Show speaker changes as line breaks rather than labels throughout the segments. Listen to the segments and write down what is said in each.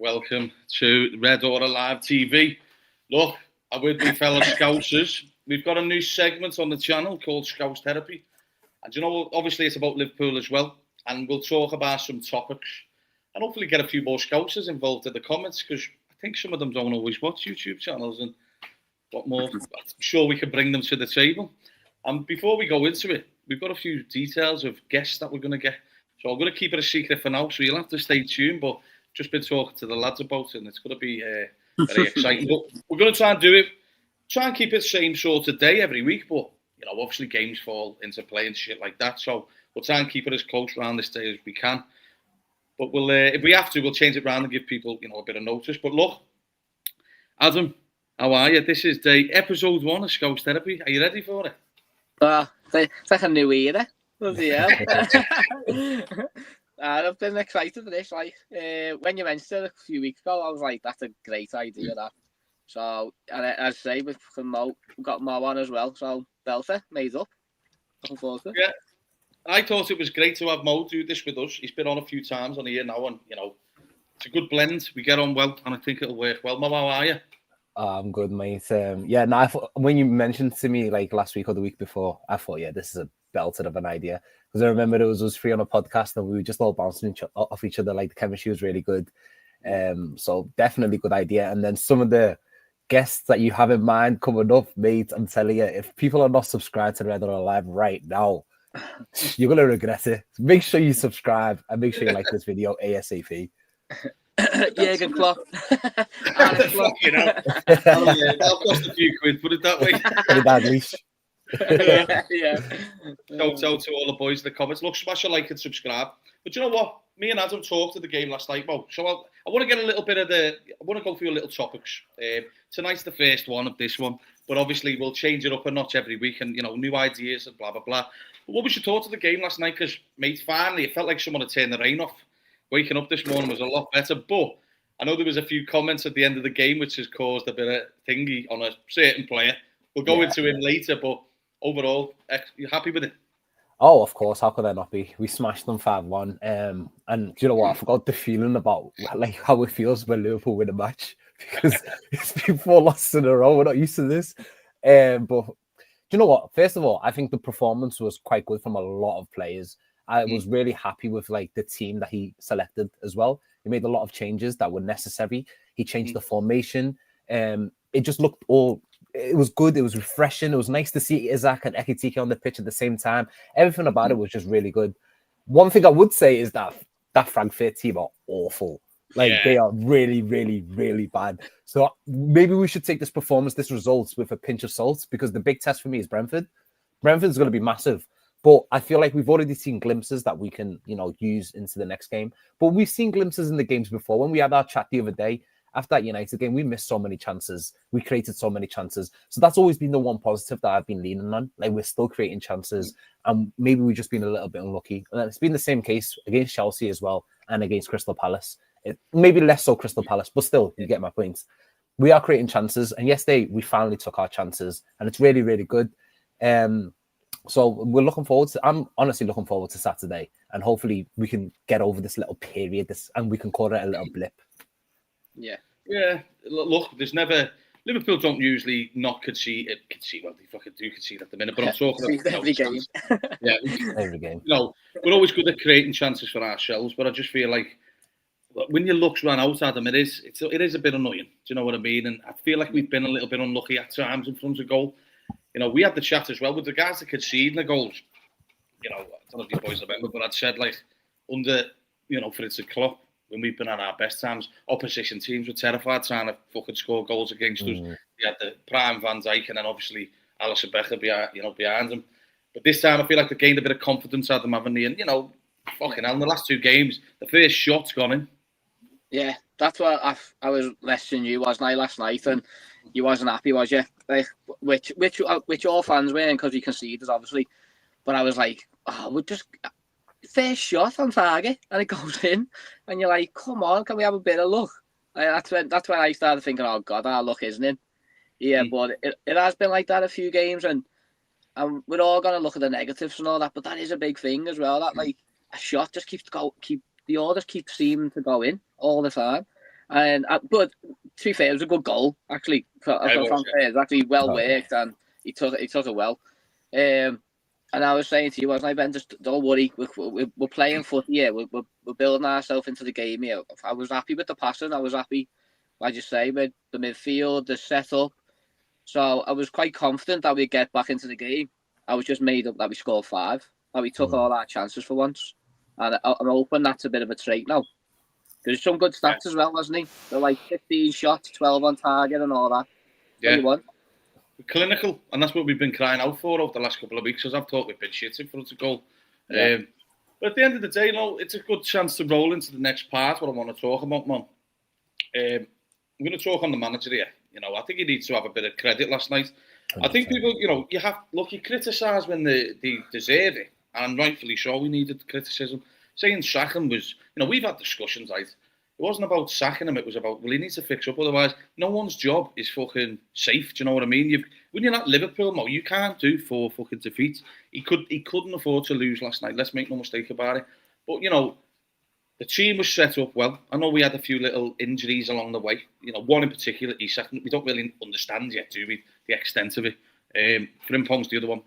welcome to Red Order Live TV. Look, I'm with my fellow Scousers. We've got a new segment on the channel called Scouse Therapy. And you know, obviously it's about Liverpool as well. And we'll talk about some topics and hopefully get a few more Scousers involved in the comments, because I think some of them don't always watch YouTube channels, and what more, I'm sure we can bring them to the table. And before we go into it, we've got a few details of guests that we're going to get. So I'm going to keep it a secret for now, so you'll have to stay tuned. But just been talking to the lads about it, and it's going to be very exciting. But we're going to try and keep it the same sort of day every week. But, you know, obviously games fall into play and shit like that. So we'll try and keep it as close around this day as we can. But we'll, if we have to, we'll change it around and give people, you know, a bit of notice. But look, Adam, how are you? This is episode 1 of Scouse Therapy. Are you ready for it?
It's like a new era. Bloody hell. I've been excited for this. Like, when you mentioned it a few weeks ago, I was like, that's a great idea, that. So, and as I say, we've got Mo on as well. So, Belter, made up. Looking forward to it.
Yeah, I thought it was great to have Mo do this with us. He's been on a few times on here now, and, you know, it's a good blend. We get on well, and I think it'll work well. Mo, how are you?
I'm good, mate. When you mentioned to me like last week or the week before, I thought, yeah, this is a belted of an idea, because I remember it was us three on a podcast and we were just all bouncing off each other. Like, the chemistry was really good. So definitely good idea. And then some of the guests that you have in mind coming up, mate, I'm telling you, if people are not subscribed to Red or Live right now, you're gonna regret it. Make sure you subscribe and make sure you like this video ASAP.
Jürgen Klopp.
You know, that'll cost a few quid, put it that way.
That leash.
Yeah.
Shout out to all the boys in the comments. Look, smash a like and subscribe. But you know what? Me and Adam talked to the game last night. Well, so I want to get a little bit of I want to go through a little topics. Tonight's the first one of this one, but obviously we'll change it up a notch every week, and, you know, new ideas and blah blah blah. But what was your thought of the game last night? Because, mate, finally it felt like someone had turned the rain off. Waking up this morning was a lot better, but I know there was a few comments at the end of the game which has caused a bit of thingy on a certain player. We'll go into him later, but overall, you happy with it?
Oh, of course. How could I not be? We smashed them 5-1. And do you know what? I forgot the feeling about like how it feels when Liverpool win a match, because it's been 4 losses in a row. We're not used to this. But do you know what? First of all, I think the performance was quite good from a lot of players. I was really happy with like the team that he selected as well. He made a lot of changes that were necessary. He changed the formation. It just looked it was good. It was refreshing. It was nice to see Isaac and Ekitike on the pitch at the same time. Everything about it was just really good. One thing I would say is that Frankfurt team are awful. They are really, really, really bad. So maybe we should take this results with a pinch of salt, because the big test for me is Brentford. Brentford's going to be massive. But I feel like we've already seen glimpses that we can, you know, use into the next game. But we've seen glimpses in the games before. When we had our chat the other day, after that United game, we missed so many chances. We created so many chances. So that's always been the one positive that I've been leaning on. Like, we're still creating chances, and maybe we've just been a little bit unlucky. And it's been the same case against Chelsea as well, and against Crystal Palace. Maybe less so Crystal Palace, but still, you get my point. We are creating chances, and yesterday we finally took our chances, and it's really, really good. So we're looking forward to. I'm honestly looking forward to Saturday, and hopefully we can get over this little period, and we can call it a little blip.
Yeah. Look, there's never Liverpool don't usually not concede. Well, they fucking do concede at the minute, but I'm talking about
every game.
Yeah,
every game.
You know, we're always good at creating chances for ourselves, but I just feel like when your luck's run out, Adam, it is a bit annoying. Do you know what I mean? And I feel like we've been a little bit unlucky at times in front of goal. You know, we had the chat as well with the guys that conceding the goals. You know, I don't know if you boys remember, but I'd said, like, under, you know, for it's a Klopp, when we've been at our best times, opposition teams were terrified trying to fucking score goals against us. We had the prime Van Dijk and then obviously Alisson Becker behind them. But this time I feel like they gained a bit of confidence out of them, haven't they? And, you know, fucking hell, in the last 2 games, the first shot's gone in.
Yeah, that's what I was listening to you, wasn't I, last night, and you wasn't happy, was you? Like, which all fans weren't, because we conceded, obviously. But I was like, we're just first shot on target, and it goes in, and you're like, come on, can we have a bit of luck? That's when I started thinking, oh God, our luck isn't in. Yeah, but it has been like that a few games, and we're all gonna look at the negatives and all that, but that is a big thing as well. That, like, a shot just keeps the orders keep seeming to go in all the time, And but to be fair, it was a good goal actually. It's actually well worked, and he took it well. And I was saying to you, wasn't I, Ben? Just don't worry. We're playing footy here. We're building ourselves into the game here. I was happy with the passing. I was happy, like you say, with the midfield, the setup. So I was quite confident that we'd get back into the game. I was just made up that we scored 5. That we took all our chances for once. And I'm hoping that's a bit of a trait now. There's some good stats as well, wasn't he? They're like 15 shots, 12 on target and all that.
Yeah.
What you want?
Clinical, and that's what we've been crying out for over the last couple of weeks, because I've thought we've been shitting for us to goal.
Yeah.
But at the end of the day, it's a good chance to roll into the next part, what I want to talk about, man. I'm going to talk on the manager here. I think he needs to have a bit of credit last night. 100%. I think people, you criticise when they deserve it, and rightfully so, we needed criticism. Saying sacking was, we've had discussions, right? It wasn't about sacking him, it was about, well, he needs to fix up, otherwise no one's job is fucking safe, do you know what I mean? When you're at Liverpool, Mo, you can't do 4 fucking defeats. He couldn't afford to lose last night, let's make no mistake about it. But, the team was set up well. I know we had a few little injuries along the way. One in particular, we don't really understand yet, do we, the extent of it. Frimpong's the other one.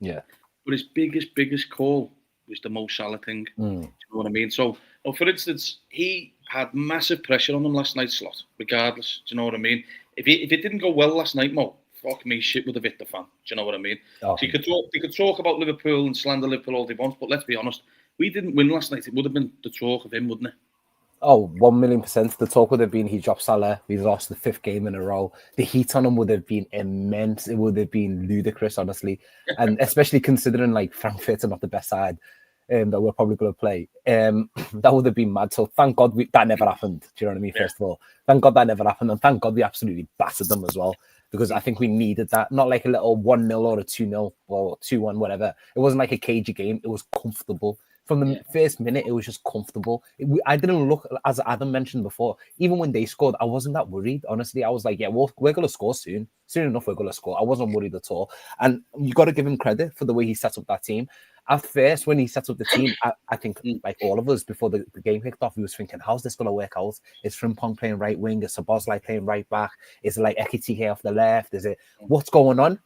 Yeah.
But his biggest call was the Mo Salah thing. Do you know what I mean? So, for instance, he had massive pressure on him last night, Slot, regardless. Do you know what I mean? If it didn't go well last night, Mo, fuck me, shit would have hit the fan. Do you know what I mean? Oh. So you could talk about Liverpool and slander Liverpool all they want, but let's be honest, we didn't win last night. It would have been the talk of him, wouldn't it?
Oh, 1,000,000%. The talk would have been he dropped Salah. We lost the 5th game in a row. The heat on him would have been immense. It would have been ludicrous, honestly. And especially considering like Frankfurt are not the best side that we're probably going to play. That would have been mad. So thank God that never happened. Do you know what I mean? First of all, thank God that never happened. And thank God we absolutely battered them as well. Because I think we needed that. Not like a little 1-0 or a 2-0 or 2-1, whatever. It wasn't like a cagey game. It was comfortable. From the first minute, it was just comfortable. I didn't look, as Adam mentioned before, even when they scored, I wasn't that worried. Honestly, I was like, yeah, we're going to score soon. Soon enough, we're going to score. I wasn't worried at all. And you got to give him credit for the way he set up that team. At first, when he set up the team, I think, like all of us, before the game kicked off, we was thinking, how's this going to work out? Is Frimpong playing right wing? Is Szoboszlai playing right back? Is it like Ekitike off the left? Is it, what's going on?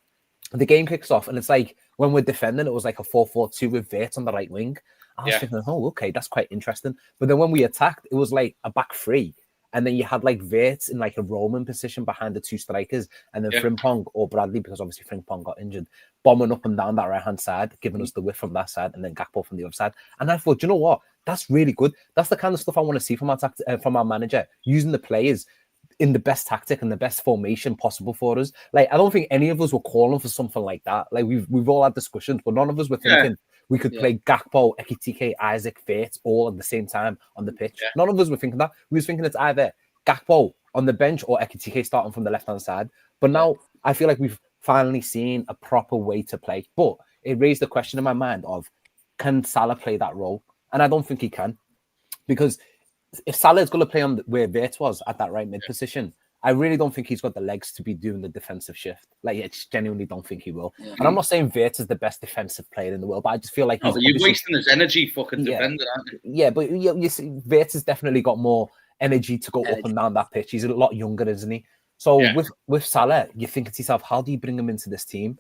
The game kicks off, and it's like, when we're defending, it was like a 4-4-2 with Vert on the right wing. I was thinking, oh, okay, that's quite interesting. But then when we attacked, it was like a back 3. And then you had like Vert in like a Roman position behind the 2 strikers. And then Frimpong or Bradley, because obviously Frimpong got injured, bombing up and down that right-hand side, giving us the width from that side, and then Gakpo from the other side. And I thought, you know what? That's really good. That's the kind of stuff I want to see from our manager, using the players in the best tactic and the best formation possible for us. Like, I don't think any of us were calling for something like that. Like, we've all had discussions, but none of us were thinking we could play Gakpo, Ekitike, Isaac, Vert all at the same time on the pitch. None of us were thinking that. We was thinking it's either Gakpo on the bench or Ekitike starting from the left-hand side. But now I feel like we've finally seen a proper way to play. But it raised the question in my mind of, can Salah play that role? And I don't think he can. Because if Salah is going to play on where Vert was at that right mid position, I really don't think he's got the legs to be doing the defensive shift. Like, I just genuinely don't think he will. Yeah. And I'm not saying Vert is the best defensive player in the world, but I just feel like
you're wasting his energy, fucking defender, aren't you?
Yeah, but you see, Vert has definitely got more energy to go up and down that pitch. He's a lot younger, isn't he? So with Salah, you think to yourself, how do you bring him into this team?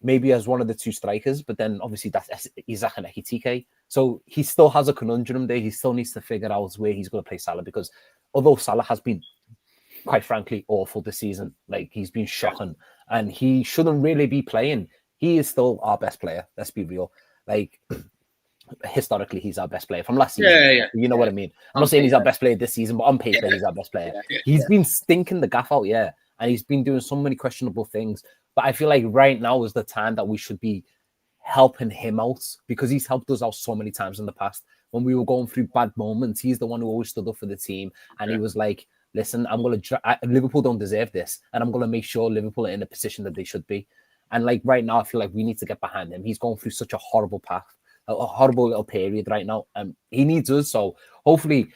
Maybe as one of the 2 strikers, but then obviously that's Isaac and Ekitike. So he still has a conundrum there. He still needs to figure out where he's going to play Salah, because although Salah has been, quite frankly, awful this season, like, he's been shocking, and he shouldn't really be playing. He is still our best player. Let's be real. Like, historically, he's our best player from last season. You know what I mean? I'm not saying he's our best player this season, but on paper, he's our best player. He's been stinking the gaff out, and he's been doing so many questionable things. But I feel like right now is the time that we should be helping him out, because he's helped us out so many times in the past. When we were going through bad moments, he's the one who always stood up for the team, and he was like, listen, Liverpool don't deserve this, and I'm going to make sure Liverpool are in a position that they should be. And like right now, I feel like we need to get behind him. He's going through such a horrible path, a horrible little period right now. He needs us. So hopefully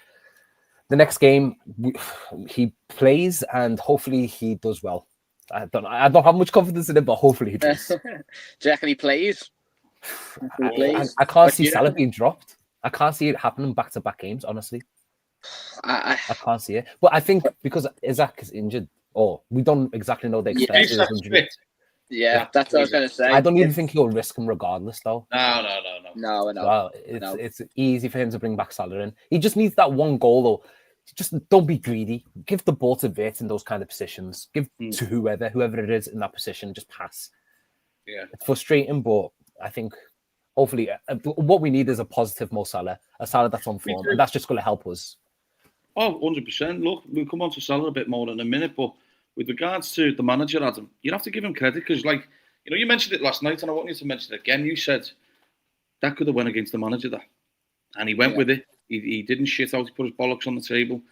the next game he plays, and hopefully he does well. I don't have much confidence in him, but hopefully he does.
Do you reckon he plays?
I can't see Salah being dropped. I can't see it happening back-to-back games, honestly. I can't see it. But I think because Isaac is injured, or we don't exactly know the extent of his
Isak's
injury.
fit.
Yeah, that's what I was going to say.
I don't even think he'll risk him regardless, though.
No.
Well, it's easy for him to bring back Salah in. He just needs that one goal, though. Just don't be greedy. Give the ball to Vert in those kind of positions. Give to whoever it is in that position. Just pass.
Yeah,
it's frustrating, but I think hopefully what we need is a positive Mo Salah, a Salah that's on form, and that's just going to help us.
Oh, 100%. Look, we'll come on to Salah a bit more in a minute, but with regards to the manager, Adam, you have to give him credit because, like, you mentioned it last night, and I want you to mention it again. You said that could have went against the manager, that, and he went with it. He didn't shit out. He put his bollocks on the table,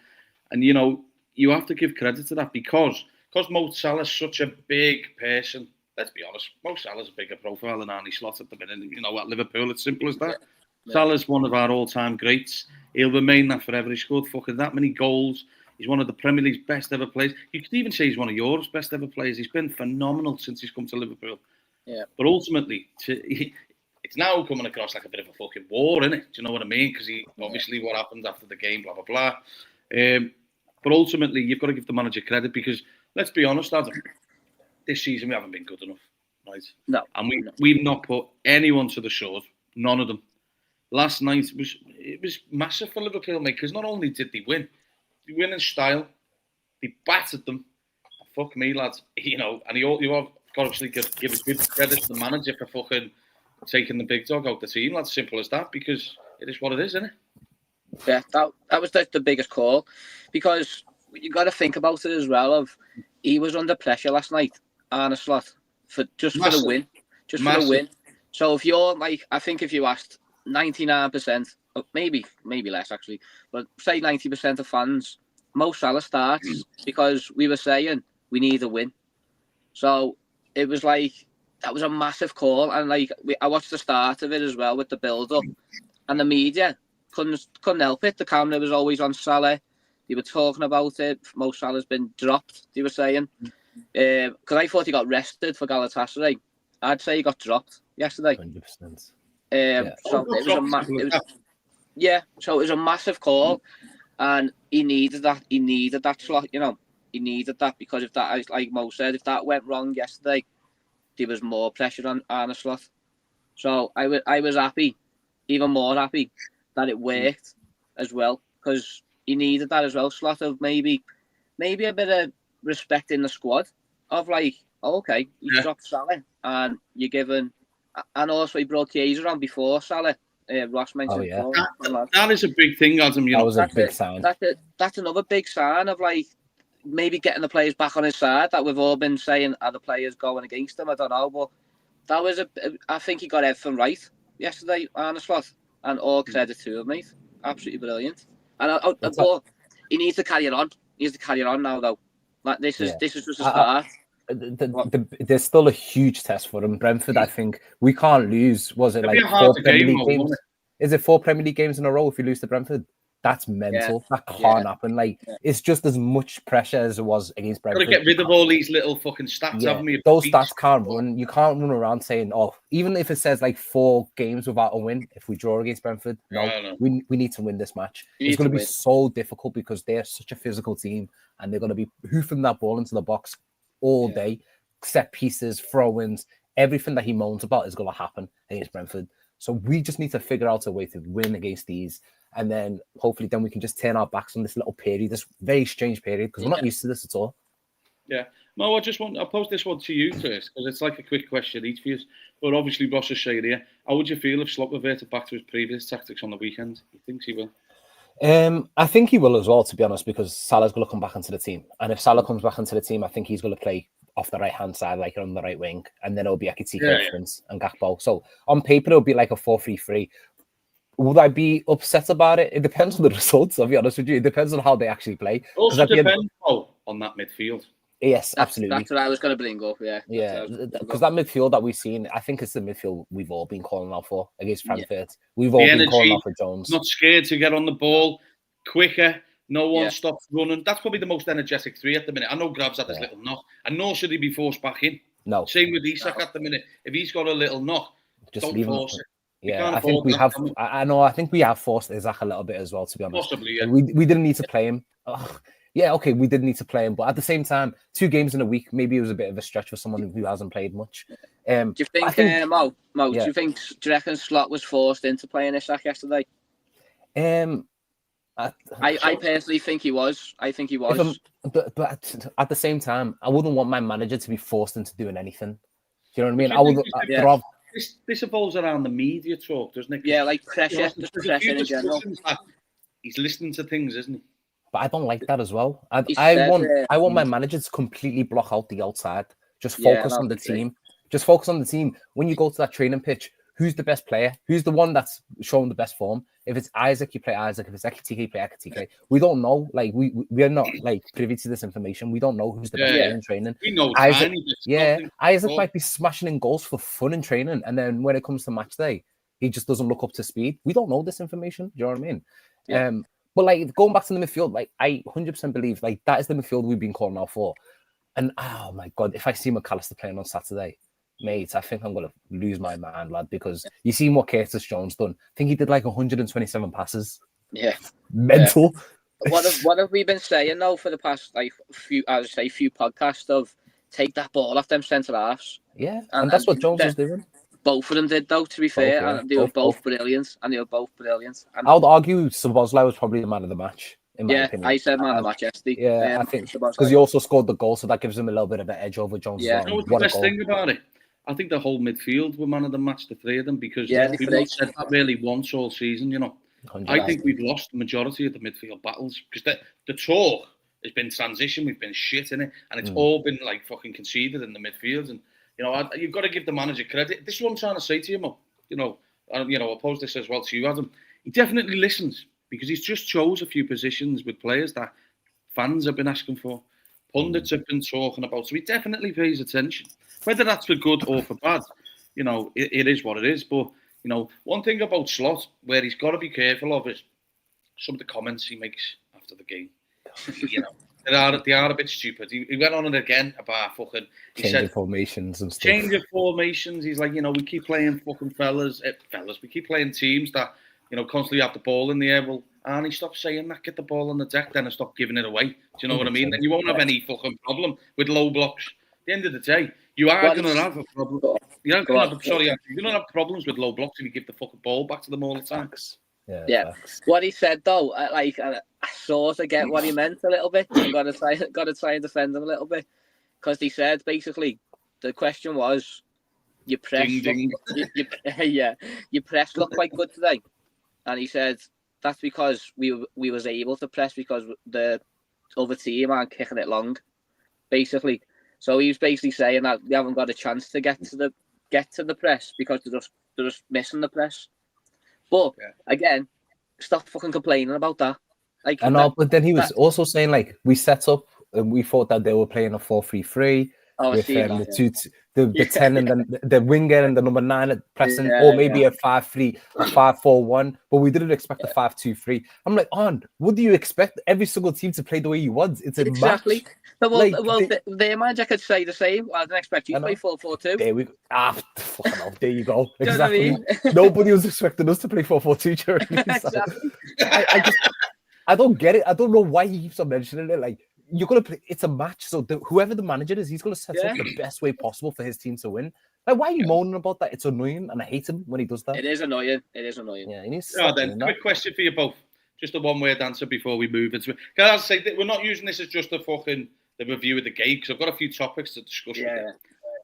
and you have to give credit to that because Mo Salah's such a big person. Let's be honest, Mo Salah's a bigger profile than Arnie Slot at the minute. At Liverpool, it's simple as that. Yeah. Salah's one of our all-time greats. He'll remain that forever. He scored fucking that many goals. He's one of the Premier League's best ever players. You could even say he's one of Europe's best ever players. He's been phenomenal since he's come to Liverpool.
Yeah.
But ultimately, it's now coming across like a bit of a fucking war, isn't it? Do you know what I mean? Because obviously what happens after the game, blah, blah, blah. But ultimately, you've got to give the manager credit because, let's be honest, Adam, this season we haven't been good enough, right?
No.
And we've not put anyone to the sword, none of them. Last night, it was massive for Liverpool, mate, because not only did they win in style, they battered them. Fuck me, lads. And you have obviously give a good credit to the manager for fucking taking the big dog out the team. That's simple as that, because it is what it is, isn't it?
Yeah, that was the biggest call, because you got to think about it as well. Of he was under pressure last night, Arne Slot, for the win, for the win. So if you're like, I think if you asked 99%, maybe less actually, but say 90% of fans, Mo Salah starts because we were saying we need a win. So it was like that was a massive call, and like I watched the start of it as well with the build up, and the media couldn't help it. The camera was always on Salah. They were talking about it. Mo Salah's been dropped, they were saying, because I thought he got rested for Galatasaray. I'd say he got dropped yesterday.
100%.
So it was a massive call, and he needed that. He needed that slot. He needed that, because if that, like Mo said, if that went wrong yesterday, there was more pressure on Arne Slot. So I was happy, even more happy, that it worked as well, because he needed that as well. Slot of maybe a bit of respect in the squad, of like, okay, you dropped Salah and you're given, and also he brought Chiesa on before Salah. Ross mentioned.
That is a big thing, Adam.
That was a big sign.
That's another big sign of like maybe getting the players back on his side, that we've all been saying, are the players going against him? I don't know, but that was I think he got everything right yesterday, Arne Slot, and all credit to him, mate. Absolutely brilliant. And but he needs to carry it on. He needs to carry it on now, though. Like this is just a start.
There's still a huge test for them. Brentford, I think we can't lose. Was it like 4 Premier League games? Is it 4 Premier League games in a row if you lose to Brentford? That's mental. That can't happen. Like it's just as much pressure as it was against Brentford.
Got to get rid of all these little fucking stats, haven't we?
Those stats can't run. You can't run around saying, "Oh, even if it says like 4 games without a win, if we draw against Brentford, no. We need to win this match. It's going to be so difficult because they're such a physical team, and they're going to be hoofing that ball into the box all day. Set pieces, throw-ins, everything that he moans about is going to happen against Brentford. So we just need to figure out a way to win against these. And then hopefully we can just turn our backs on this little period, this very strange period, because we're not used to this at all.
Yeah. No, I'll pose this one to you first, because it's like a quick question each for you. But obviously, Ross is saying here, how would you feel if Slot reverted back to his previous tactics on the weekend? He thinks he will.
I think he will as well, to be honest, because Salah's going to come back into the team. And if Salah comes back into the team, I think he's going to play off the right-hand side, like on the right wing. And then it'll be Ekitike and Gakpo. So on paper, it'll be like a 4-3-3. Would I be upset about it? It depends on the results, I'll be honest with you. It depends on how they actually play.
It also depends on that midfield.
Yes, absolutely.
That's what I was going to bring up,
Yeah, because that midfield that we've seen, I think it's the midfield we've all been calling out for against Frankfurt. We've all been calling out for Jones.
Not scared to get on the ball, quicker, no one stops running. That's probably the most energetic 3 at the minute. I know Grab's had this little knock, and nor should he be forced back in.
No.
Same with Isak at the minute. If he's got a little knock, just don't force it.
Yeah,
can't
I think
afford
we
that,
have.
can we?
I know. I think we have forced Isaac a little bit as well. To be honest,
Possibly, yeah.
we didn't need to play him. Ugh, yeah, okay, we didn't need to play him, but at the same time, 2 games in a week, maybe it was a bit of a stretch for someone who hasn't played much.
Do you think, Mo?
Yeah.
Do you reckon Slot was forced into playing Isak yesterday? I personally think he was. I think he was.
But at the same time, I wouldn't want my manager to be forced into doing anything. Do you know what I mean?
Do
I
you
would.
think
I'd rather-
this evolves around the media talk, doesn't it? 'Cause,
Yeah, like
you
pressure,
know,
just
there's a
pressure
few
in general.
discussions that he's listening to things, isn't he?
But I don't like that as well.
He said,
I want my manager to completely block out the outside. Just
Yeah,
focus
no,
on the
I agree.
team. Just focus on the team. When you go to that training pitch, who's the best player? Who's the one that's showing the best form? If it's Isaac, you play Isaac. If it's Ekitike, you play Ekitike. We don't know. Like we are not like privy to this information. We don't know who's the best
Yeah.
player in training.
We know
Isaac,
tiny bits,
yeah,
nothing.
Isaac might be smashing in goals for fun in training, and then when it comes to match day, he just doesn't look up to speed. We don't know this information. Do you know what I mean?
Yeah.
But like going back to the midfield, like I 100% believe like that is the midfield we've been calling out for. And oh my god, if I see McAllister playing on Saturday, mate, I think I'm gonna lose my mind, lad, because you seen what Curtis Jones done. I think he did like 127 passes.
Yeah.
Mental.
What have we been saying though for the past like few podcasts of take that ball off them centre halves?
Yeah, and that's what Jones was doing.
Both of them did though, to be fair,
yeah.
and they were both brilliant. And
I would argue Szoboszlai was probably the man of the match, in my opinion.
I said man of the match yesterday.
Yeah, I think because he also scored the goal, so that gives him a little bit of an edge over Jones.
Yeah.
As well.
You know what's the best thing about it? I think the whole midfield were man of the match, the 3 of them, because we've not said that really once all season, you know.
100%.
I think we've lost the majority of the midfield battles because the talk has been transition. We've been shit in it, and it's all been like fucking conceded in the midfield. And you know, you've got to give the manager credit. This is what I'm trying to say to you, Mo. You know, I'll pose this as well to you, Adam. He definitely listens because he's just chose a few positions with players that fans have been asking for, pundits have been talking about. So he definitely pays attention, whether that's for good or for bad. You know, it is what it is. But you know, one thing about Slot, where he's got to be careful of, is some of the comments he makes after the game. You know, they are a bit stupid. He went on it again about fucking
changing formations and stuff.
Change of formations. He's like, you know, we keep playing fucking fellas. We keep playing teams that, you know, constantly have the ball in the air. Well, Arnie, stop saying that. Get the ball on the deck then and stop giving it away. Do you know what I mean? Then you won't have any fucking problem with low blocks. At the end of the day, you are going to have a problem. You're going to have problems with low blocks if you give the fucking ball back to them all the time.
Yeah. What he said though, I sort of get what he meant a little bit. I've got to try and defend him a little bit, because he said basically the question was, your press, your press looked quite good today, and he said that's because we was able to press because the other team aren't kicking it long, basically. So he was basically saying that we haven't got a chance to get to the press because they're just missing the press. But again, stop fucking complaining about that. Like,
I know, but then he was also saying like we set up and we thought that they were playing a 4-3-3 with the 10 and then the winger and the number 9 pressing, or maybe a 5-3, a 5-4-1, but we didn't expect the 5-2-3. I'm like, what do you expect every single team to play the way you want? It's a match.
Their manager could say the same. Well, I didn't expect you to play 4-4-2.
There we go. Fucking hell, there you go.
Exactly.
Nobody was expecting us to play 4-4-2 during this. Exactly. I don't get it. I don't know why he keeps on mentioning it. Like, you're gonna play. It's a match, so whoever the manager is, he's gonna set up the best way possible for his team to win. Like, why are you moaning about that? It's annoying, and I hate him when he does that.
It is annoying. Yeah,
he needs to
stop doing that. Quick question for you both. Just a one-word answer before we move into it. Can I say that we're not using this as just the review of the game, because I've got a few topics to discuss with you.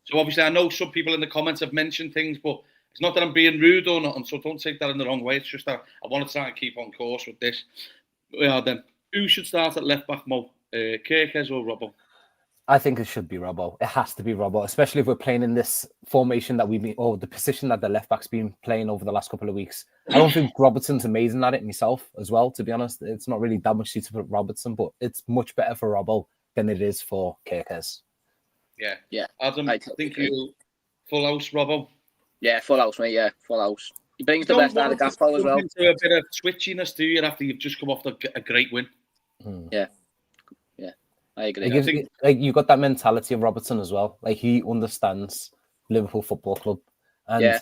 So obviously, I know some people in the comments have mentioned things, but it's not that I'm being rude or not, and so don't take that in the wrong way. It's just that I want to try and keep on course with this. Then who should start at left back, Mo? Kirkes or Robbo?
I think it should be Robbo. It has to be Robbo, especially if we're playing in this formation that the position that the left back's been playing over the last couple of weeks. I don't think Robertson's amazing at it myself as well, to be honest. It's not really that much suited for Robertson, but it's much better for Robbo than it is for Kirkes.
Yeah. Adam, I think you full house, Robbo?
Yeah, full house, mate. Yeah, full house. He brings the best out of Gaspo as well.
Into a bit of twitchiness, do you, after you've just come off a great win?
Yeah, I agree.
Like, you got that mentality of Robertson as well. Like, he understands Liverpool Football Club, and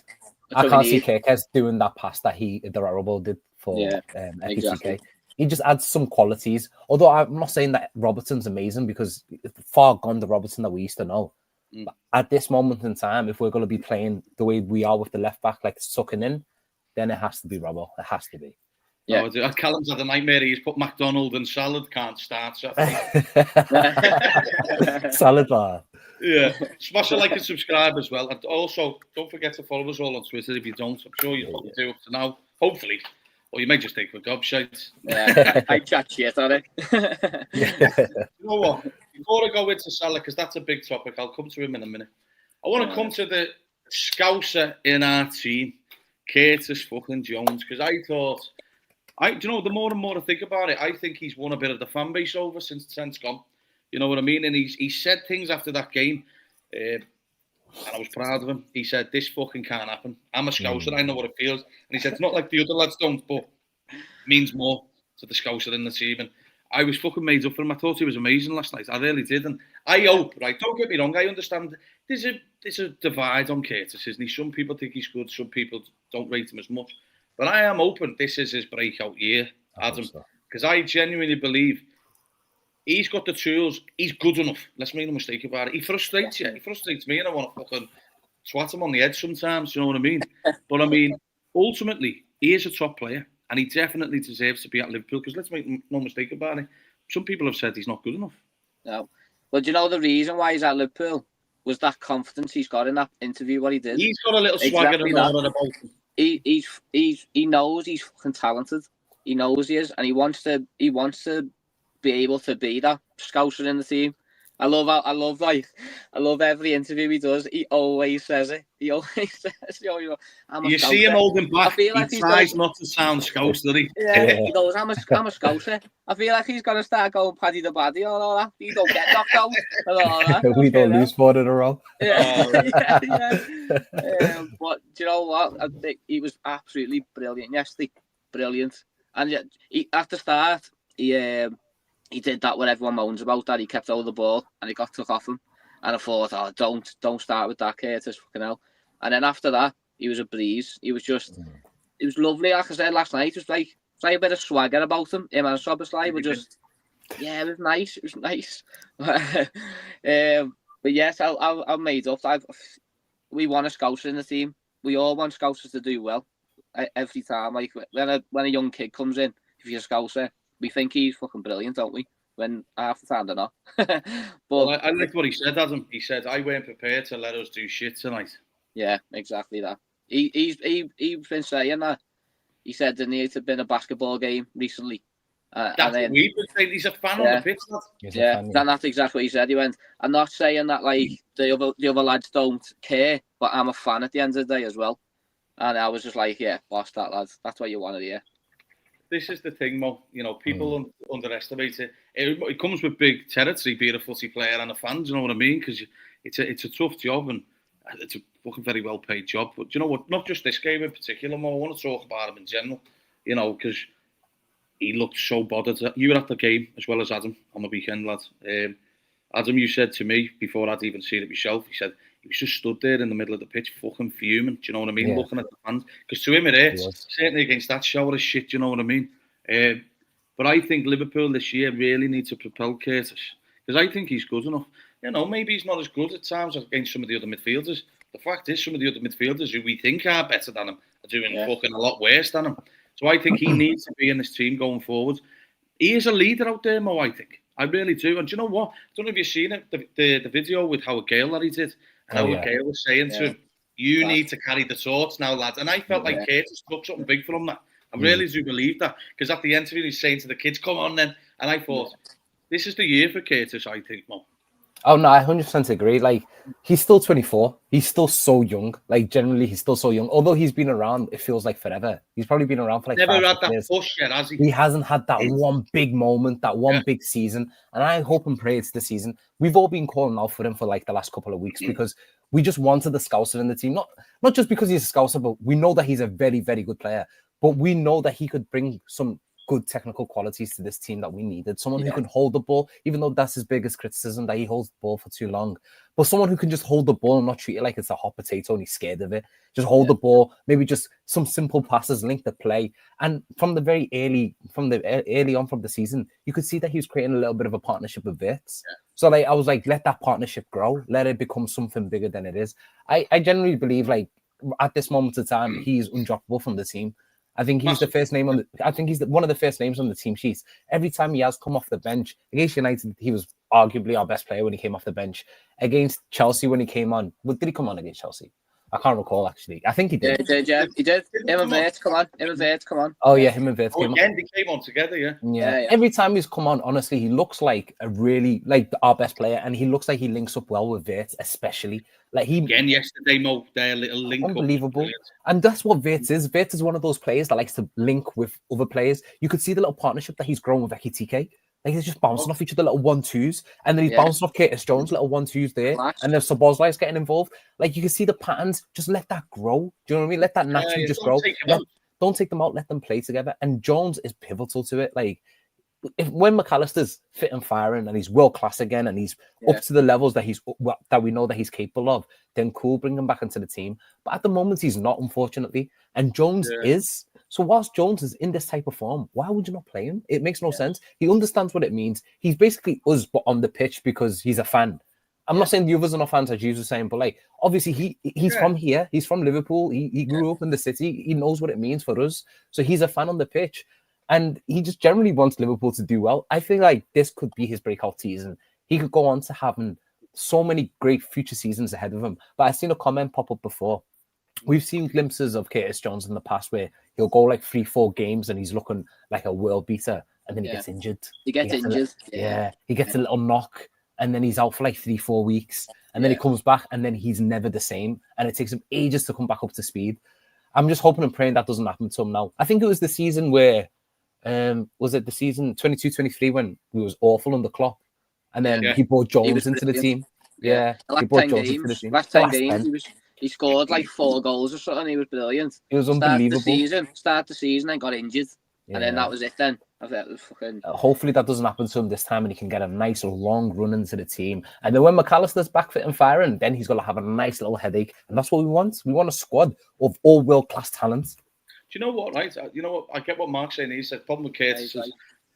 I can't see Kirkes doing that pass that the Robo did for FPTK.
exactly.
He just adds some qualities. Although I'm not saying that Robertson's amazing, because it's far gone the Robertson that we used to know. But at this moment in time, if we're going to be playing the way we are with the left back, like sucking in, then it has to be Robbo. It has to be.
Yeah.
No, Callum's had a nightmare. He's put McDonald and salad can't start. So
Salad bar.
Yeah, smash a like and subscribe as well. And also, don't forget to follow us all on Twitter if you don't. I'm sure you probably do up to now, hopefully. Or you may just take a gobshite.
Yeah, I chat shit on it.
You know what? Before I go into Salah, because that's a big topic, I'll come to him in a minute. I want to come to the Scouser in our team, Curtis fucking Jones, because I thought, do you know, the more and more I think about it, I think he's won a bit of the fan base over since Trent's gone. You know what I mean? And he said things after that game, and I was proud of him. He said, this fucking can't happen. I'm a Scouser, I know what it feels. And he said, it's not like the other lads don't, but it means more to the Scouser in the team. And I was fucking made up for him. I thought he was amazing last night. I really did. And I hope, right, don't get me wrong, I understand there's a divide on Curtis, isn't he? Some people think he's good, some people don't rate him as much. But I am hoping this is his breakout year, Adam, because I genuinely believe he's got the tools. He's good enough. Let's make no mistake about it. He frustrates you. He frustrates me, and I want to fucking swat him on the head sometimes. You know what I mean? But I mean, ultimately, he is a top player, and he definitely deserves to be at Liverpool. Because let's make no mistake about it. Some people have said he's not good enough.
No. Well, do you know the reason why he's at Liverpool? Was that confidence he's got in that interview, what he did.
He's got a little swagger and all about him.
He knows he's fucking talented. He knows he is, and he wants to be able to be that Scouser in the team. I love every interview he does. He always says it. He always says, I'm a
you
Scouser.
See him holding back.
He
tries not to sound Scouse, does he?
Yeah, he goes, I'm a Scouser. I feel like he's gonna start going paddy the baddy and all that. He don't get knocked out and all that.
We don't lose 4 in a row.
Yeah. But do you know what? I think he was absolutely brilliant yesterday. Brilliant. And yet, at the start, he did that what everyone moans about, that he kept hold of the ball and it got took off him. And I thought, don't start with that, Curtis, fucking hell. And then after that, he was a breeze. He was just, it was lovely. Like I said last night, it was like a bit of swagger about him. Him and Soboslai were just, it was nice. It was nice. But yes, I'm made up. We want a Scouser in the team. We all want Scousers to do well every time. Like when a young kid comes in, if you're a Scouser, we think he's fucking brilliant, don't we? When half the time they're not. But
well, I liked what he said, Adam. He said, I weren't prepared to let us do shit tonight.
Yeah, exactly that. He's been saying that. He said there needs to have been a basketball game recently.
That's what we've been saying. He's a fan on the pitch.
That's exactly what he said. He went, I'm not saying that like the other lads don't care, but I'm a fan at the end of the day as well. And I was just like, boss that, lads. That's what you want to hear.
This is the thing, Mo. You know, people underestimate it. It comes with big territory, being a footy player and a fan. Do you know what I mean? Because it's a tough job and it's a fucking very well paid job. But do you know what? Not just this game in particular, Mo. I want to talk about him in general. You know, because he looked so bothered. You were at the game as well as Adam on the weekend, lad. Adam, you said to me before I'd even seen it myself, he said he was just stood there in the middle of the pitch, fucking fuming. Do you know what I mean? Looking at the fans. Because to him it hurts. Certainly against that shower of shit, do you know what I mean? But I think Liverpool this year really need to propel Curtis. Because I think he's good enough. You know, maybe he's not as good at times against some of the other midfielders. The fact is, some of the other midfielders who we think are better than him are doing fucking a lot worse than him. So I think he needs to be in this team going forward. He is a leader out there, Mo, I think. I really do. And do you know what? I don't know if you've seen it, the video with Howard Gale that he did. And Howard Gale was saying to him, you need to carry the torch now, lads. And I felt like Curtis took something big from that. I really do believe that. Because at the interview, he's saying to the kids, come on then. And I thought, this is the year for Curtis, I think, Mo.
Oh, no, I 100% agree. Like, he's still 24. He's still so young. Like, generally, he's still so young. Although he's been around, it feels like forever. He's probably been around for like
never
5
had that
years.
push yet, has he?
He hasn't had that one big moment, that one big season. And I hope and pray it's the season. We've all been calling out for him for like the last couple of weeks because we just wanted the Scouser in the team. Not just because he's a Scouser, but we know that he's a very, very good player. But we know that he could bring some good technical qualities to this team that we needed. Someone who
Yeah.
can hold the ball, even though that's his biggest criticism, that he holds the ball for too long. But someone who can just hold the ball and not treat it like it's a hot potato and he's scared of it. Just hold the ball, maybe just some simple passes, link the play. And from the early on from the season, you could see that he was creating a little bit of a partnership with Wirtz.
Yeah.
So like I was like, let that partnership grow, let it become something bigger than it is. I generally believe like at this moment of time, he's undroppable from the team. I think he's the first name on the. I think he's one of the first names on the team sheets. Every time he has come off the bench against United, he was arguably our best player when he came off the bench. Against Chelsea, when he came on, did he come on against Chelsea? I can't recall actually. I think he did.
Yeah, he did. Him and Wirtz, come on.
Oh yeah, him and Wirtz came
again, they came on together,
Yeah. Every time he's come on, honestly, he looks like a really like our best player, and he looks like he links up well with Wirtz, especially. Like he
again yesterday, Mo, their little link
unbelievable.
Up.
And that's what Wirtz is. Wirtz is one of those players that likes to link with other players. You could see the little partnership that he's grown with Ekitike. Like he's just bouncing off each other, little 1-2s, and then he's bouncing off Curtis Jones, little 1-2s there, and then Szoboszlai's getting involved. Like you can see the patterns. Just let that grow. Do you know what I mean? Let that naturally just grow. Don't take them out. Let them play together. And Jones is pivotal to it. Like when McAllister's fit and firing and he's world class again and he's up to the levels that that we know that he's capable of, then cool, bring him back into the team. But at the moment he's not, unfortunately. And Jones is. So whilst Jones is in this type of form, why would you not play him? It makes no sense. He understands what it means. He's basically us, but on the pitch because he's a fan. I'm not saying the others are not fans, as you were saying, but like obviously he's from here. He's from Liverpool. He grew up in the city. He knows what it means for us. So he's a fan on the pitch. And he just generally wants Liverpool to do well. I feel like this could be his breakout season. He could go on to having so many great future seasons ahead of him. But I've seen a comment pop up before. We've seen glimpses of Curtis Jones in the past where he'll go like 3-4 games and he's looking like a world beater, and then he gets injured.
He gets injured.
He gets a little knock, and then he's out for like 3-4 weeks, and then he comes back, and then he's never the same, and it takes him ages to come back up to speed. I'm just hoping and praying that doesn't happen to him now. I think it was the season where, was it the season 22-23 when he was awful under Klopp, and then he brought Jones into the team. Yeah, he brought Jones into the team.
Last 10 games, he scored like 4 goals or something. He was brilliant.
It was unbelievable.
Start the season, then got injured, and then that was it. Then
hopefully that doesn't happen to him this time, and he can get a nice long run into the team. And then when McAllister's back fit and firing, then he's going to have a nice little headache, and that's what we want. We want a squad of all world-class talent.
Do you know what? Right? You know what? I get what Mark's saying. He said, problem with Curtis is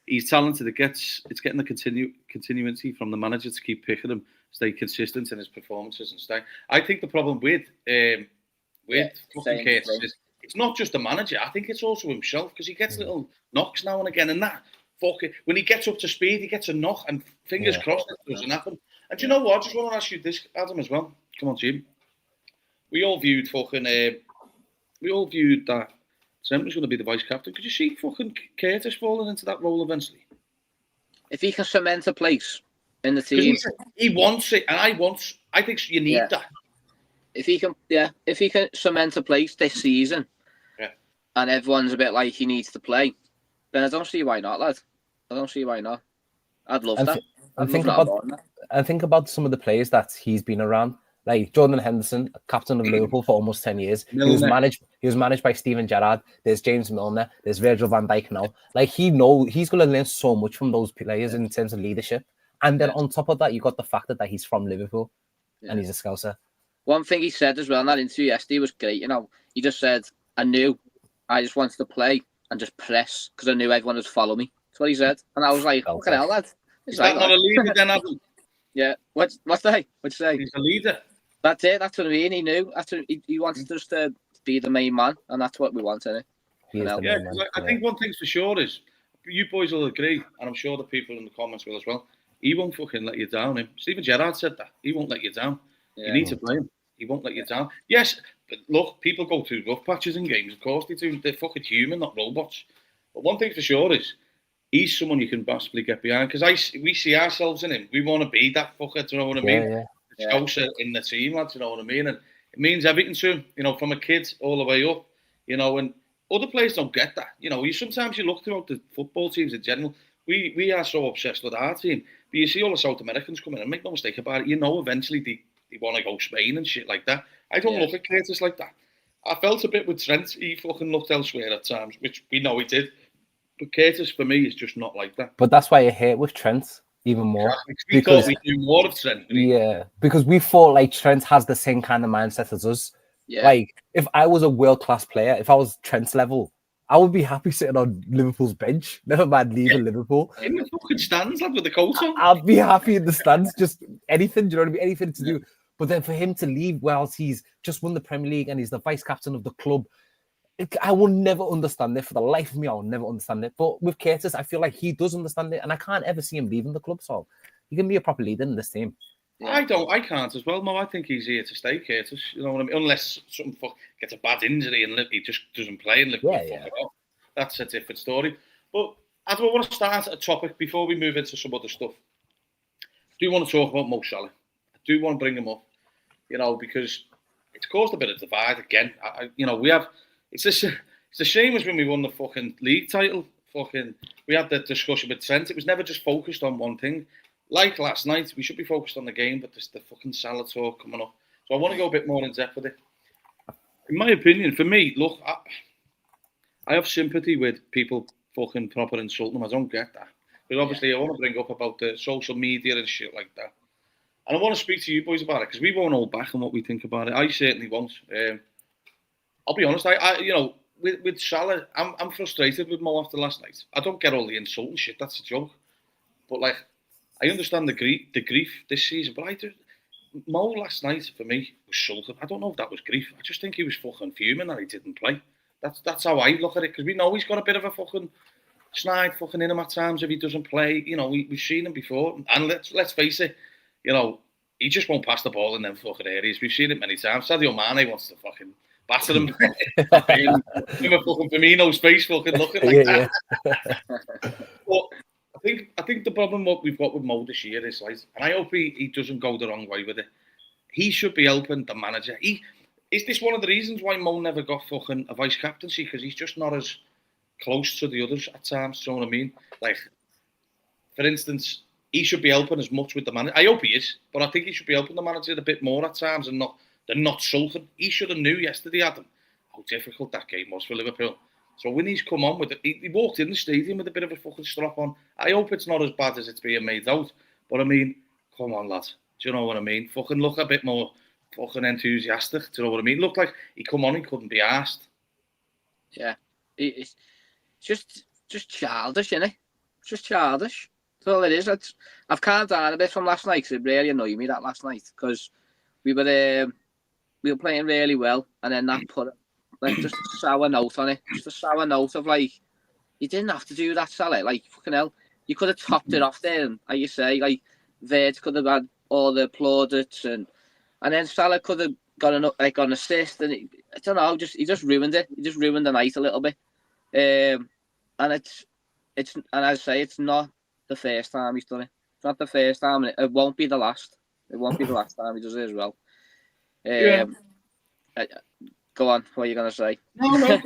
he's talented. It's getting the continuity from the manager to keep picking him, stay consistent in his performances and stay. I think the problem with fucking Curtis is it's not just the manager. I think it's also himself because he gets little knocks now and again, and that when he gets up to speed, he gets a knock, and fingers crossed it doesn't happen. And do you know what? I just want to ask you this, Adam, as well. Come on, Jim. We all viewed that Trent was going to be the vice captain. Could you see fucking Curtis falling into that role eventually?
If he can cement a place in the team,
he wants it, and I think you need that.
If he can cement a place this season, and everyone's a bit like he needs to play, then I don't see why not, lad. I don't see why not. I'd love that.
I think about some of the players that he's been around. Like Jordan Henderson, captain of Liverpool for almost 10 years. He was managed by Steven Gerrard. There's James Milner. There's Virgil van Dijk now. Like he's going to learn so much from those players in terms of leadership. And then on top of that, you got the fact that he's from Liverpool and he's a Scouser.
One thing he said as well in that interview yesterday was great. You know, he just said, I just wanted to play and just press because I knew everyone would follow me. That's what he said. And I was like, fucking hell, lad.
Is that not a leader then, Adam?
Yeah. What'd you say?
He's a leader.
That's it. That's what I mean. He knew. He wanted us to be the main man, and that's what we want, isn't it?
I think one thing's for sure is, you boys will agree, and I'm sure the people in the comments will as well, he won't fucking let you down. Steven Gerrard said that. He won't let you down. Yeah. You need to play him. He won't let you down. Yes, but look, people go through rough patches in games. Of course they do. They're fucking human, not robots. But one thing for sure is, he's someone you can possibly get behind, because we see ourselves in him. We want to be that fucker, do you know what I mean?
Yeah.
Scouser in the team, lads, you know what I mean? And it means everything to him, you know, from a kid all the way up, you know, and other players don't get that. You know, sometimes you look throughout the football teams in general, we are so obsessed with our team, but you see all the South Americans coming in, and make no mistake about it, you know, eventually they want to go Spain and shit like that. I don't look at Curtis like that. I felt a bit with Trent, he fucking looked elsewhere at times, which we know he did. But Curtis, for me, is just not like that.
But that's why I hate with Trent even more.
We thought we knew more of Trent.
Yeah, because we thought like Trent has the same kind of mindset as us.
Yeah.
Like, if I was a world-class player, if I was Trent's level, I would be happy sitting on Liverpool's bench. Never mind leaving Liverpool.
In the fucking stands, lad, with the coat on.
I'd be happy in the stands, just anything, do you know what I mean? Anything to do. But then for him to leave whilst he's just won the Premier League and he's the vice captain of the club, I will never understand it. For the life of me, I'll never understand it. But with Curtis, I feel like he does understand it, and I can't ever see him leaving the club. So he can be a proper leader in this team.
I can't as well, Mo. I think he's here to stay, Curtis. You know what I mean? Unless something gets a bad injury and he just doesn't play and Liverpool fuck it off. That's a different story. But I want to start a topic before we move into some other stuff. I do want to talk about Mo Salah. I do want to bring him up, you know, because it's caused a bit of divide again. We have. It's the same as when we won the fucking league title. We had that discussion with Trent. It was never just focused on one thing. Like last night, we should be focused on the game, but there's the fucking Salah talk coming up. So I want to go a bit more in depth with it. In my opinion, for me, look, I have sympathy with people fucking proper insulting them. I don't get that. But obviously, I want to bring up about the social media and shit like that. And I want to speak to you boys about it, because we won't hold back on what we think about it. I certainly won't. I'll be honest, with Salah, I'm frustrated with Mo after last night. I don't get all the insulting shit, that's a joke. But like, I understand the grief this season, but Mo last night for me was sulking. I don't know if that was grief. I just think he was fucking fuming that he didn't play. That's how I look at it, because we know he's got a bit of a fucking snide fucking in him at times if he doesn't play. You know, we've seen him before, and let's face it, you know, he just won't pass the ball in them fucking areas. We've seen it many times. Sadio Mane wants to fucking batter him. him a fucking Firmino's face fucking looking like that. But I think the problem what we've got with Mo this year is, like, and I hope he doesn't go the wrong way with it. He should be helping the manager. Is this one of the reasons why Mo never got fucking a vice captaincy? Because he's just not as close to the others at times. Do you know what I mean? Like, for instance, he should be helping as much with the manager. I hope he is, but I think he should be helping the manager a bit more at times and not sulking. He should have knew yesterday, Adam, how difficult that game was for Liverpool. So when he's come on with it, he walked in the stadium with a bit of a fucking strap on. I hope it's not as bad as it's being made out. But I mean, come on, lads. Do you know what I mean? Fucking look a bit more fucking enthusiastic. Do you know what I mean? Looked like he come on, he couldn't be asked.
Yeah. It's just childish, isn't it? It's just childish. That's all it is. I've calmed down a bit from last night, because it really annoyed me that last night, because we were playing really well, and then that put like just a sour note on it. Just a sour note of, like, you didn't have to do that, Salah. Like, fucking hell, you could have topped it off there, and like you say, like, Verde could have had all the plaudits, and then Salah could have got an assist, and I don't know, he just ruined it. He just ruined the night a little bit. And it's and I say, it's not the first time he's done it. It's not the first time, and it won't be the last. It won't be the last time he does it as well. Go on, what are you going to say?
No.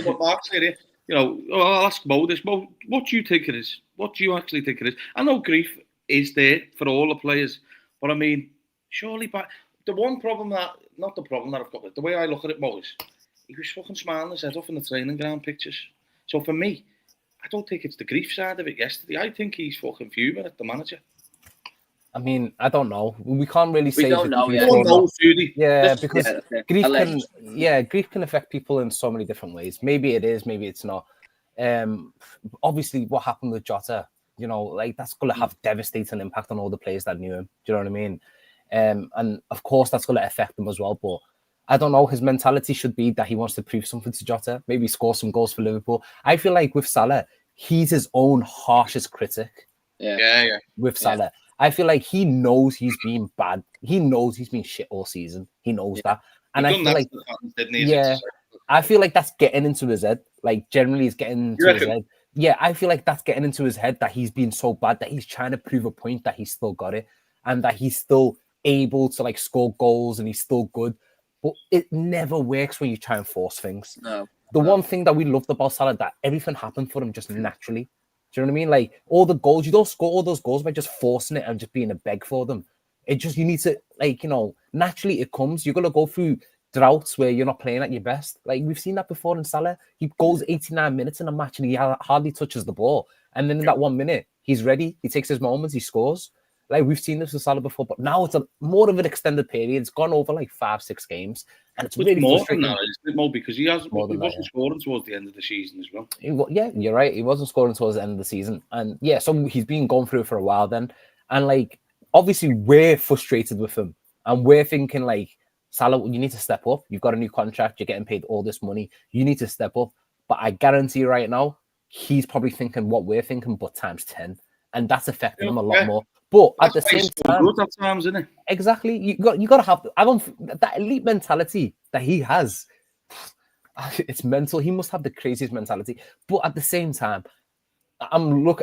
What Mark's saying here. You know, I'll ask Mo this. Mo, what do you think it is? What do you actually think it is? I know grief is there for all the players, but I mean, surely, the problem that I've got with the way I look at it, Mo, is he was fucking smiling his head off in the training ground pictures. So for me, I don't think it's the grief side of it yesterday. I think he's fucking fuming at the manager.
I mean, I don't know. We can't really say.
We don't know yet.
Yeah, because grief can affect people in so many different ways. Maybe it is, maybe it's not. Obviously, what happened with Jota, you know, like, that's going to have devastating impact on all the players that knew him. Do you know what I mean? And of course, that's going to affect him as well. But I don't know. His mentality should be that he wants to prove something to Jota. Maybe score some goals for Liverpool. I feel like with Salah, he's his own harshest critic.
Yeah.
With Salah. I feel like he knows he's been bad. He knows he's been shit all season. He knows that. And I feel like, I feel like that's getting into his head. Like, generally, it's getting into his head. Yeah, I feel like that's getting into his head, that he's been so bad that he's trying to prove a point that he's still got it and that he's still able to, like, score goals and he's still good. But it never works when you try and force things. The one thing that we loved about Salah, that everything happened for him just naturally. Do you know what I mean? Like, all the goals, you don't score all those goals by just forcing it and just being a beg for them. It just, you need to, like, you know, naturally it comes. You're going to go through droughts where you're not playing at your best. Like we've seen that before in Salah. He goes 89 minutes in a match and he hardly touches the ball. And then in that 1 minute, he's ready. He takes his moments. He scores. Like we've seen this with Salah before, but now it's more of an extended period. It's gone over like 5-6 games, and it's really
more
frustrating.
than that, isn't it, Mo? Because he wasn't scoring towards the end of the season as well.
Yeah, you're right. He wasn't scoring towards the end of the season, and yeah, so he's been going through for a while then, and like obviously we're frustrated with him, and we're thinking like Salah, you need to step up. You've got a new contract. You're getting paid all this money. You need to step up. But I guarantee you right now, he's probably thinking what we're thinking, but times 10, and that's affecting him a lot more. But at the same time,
good at times, isn't it?
Exactly, you got to have. I don't that elite mentality that he has. It's mental. He must have the craziest mentality. But at the same time, I'm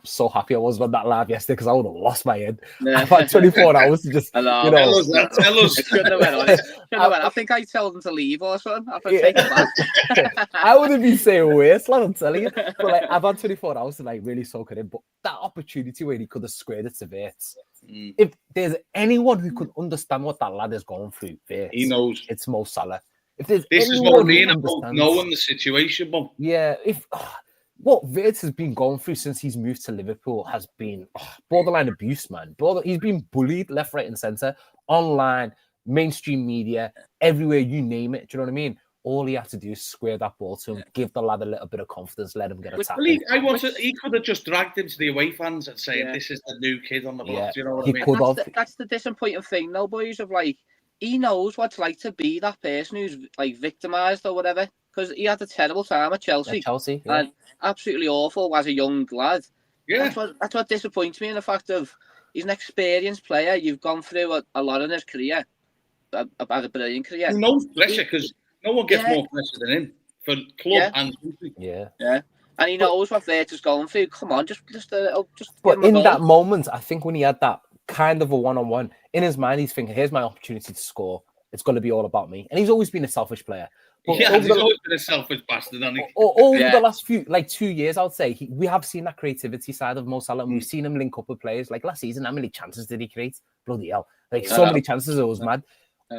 so happy I was on that live yesterday because I would have lost my head.
Yeah.
I've had 24 hours to just,
Tell
us.
It shouldn't have went on it. I think I told him to leave or something. I think take it back.
I would have been saying worse, like I'm telling you. But like I've had 24 hours to like really soak it in. But that opportunity where he could have squared it to Virts. If there's anyone who could understand what that lad is going through, Virts,
he knows.
It's Mo Salah. If there's
this is what I mean about knowing the situation, Mum.
Yeah, what Virts has been going through since he's moved to Liverpool has been borderline abuse, man. He's been bullied left, right, and centre, online, mainstream media, everywhere, you name it. Do you know what I mean? All he had to do is square that ball to him, give the lad a little bit of confidence, let him get a tap.
He could have just dragged him to the away fans and saying, "This is the new kid on the block." Do you know what I mean?
That's the disappointing thing, though, boys. Of like, he knows what it's like to be that person who's like victimised or whatever. Because he had a terrible time at Chelsea. And absolutely awful as a young lad.
Yeah,
that's what disappoints me in the fact of he's an experienced player. You've gone through a lot in his career, had a brilliant career.
He knows pressure because no one gets more pressure than him for club and country.
Yeah. And he knows what Virts is going through. Come on, just.
But in that moment, I think when he had that kind of a one-on-one in his mind, he's thinking, "Here's my opportunity to score. It's going to be all about me." And he's always been a selfish player.
But he's always been a selfish bastard, hasn't he?
Over the last 2 years, I would say, we have seen that creativity side of Mo Salah, and we've seen him link up with players. Like last season, how many chances did he create? Bloody hell. Like so many chances, it was mad.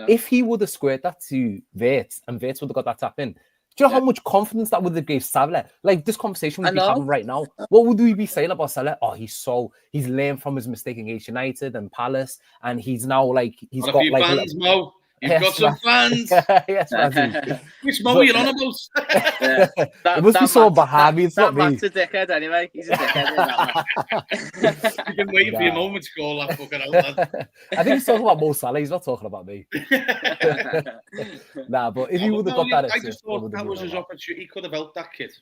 If he would have squared that to Virts, and Virts would have got that tap in, do you know how much confidence that would have gave Salah? Like this conversation we'd be having right now, what would we be saying about Salah? Oh, he's learned from his mistake against United and Palace, and he's now like, he's got like...
Fans, Mo. You've got some fans.
Yes,
which Mo you're on about?
It must be so Bahami. It's not me.
Matt's a dickhead anyway. He's a dickhead.
You've been waiting for your moment to call that fucking out, lad.
I think he's talking about Mo Salah. He's not talking about me. But if he would have got that...
I just thought that was his opportunity. He could have helped that kid.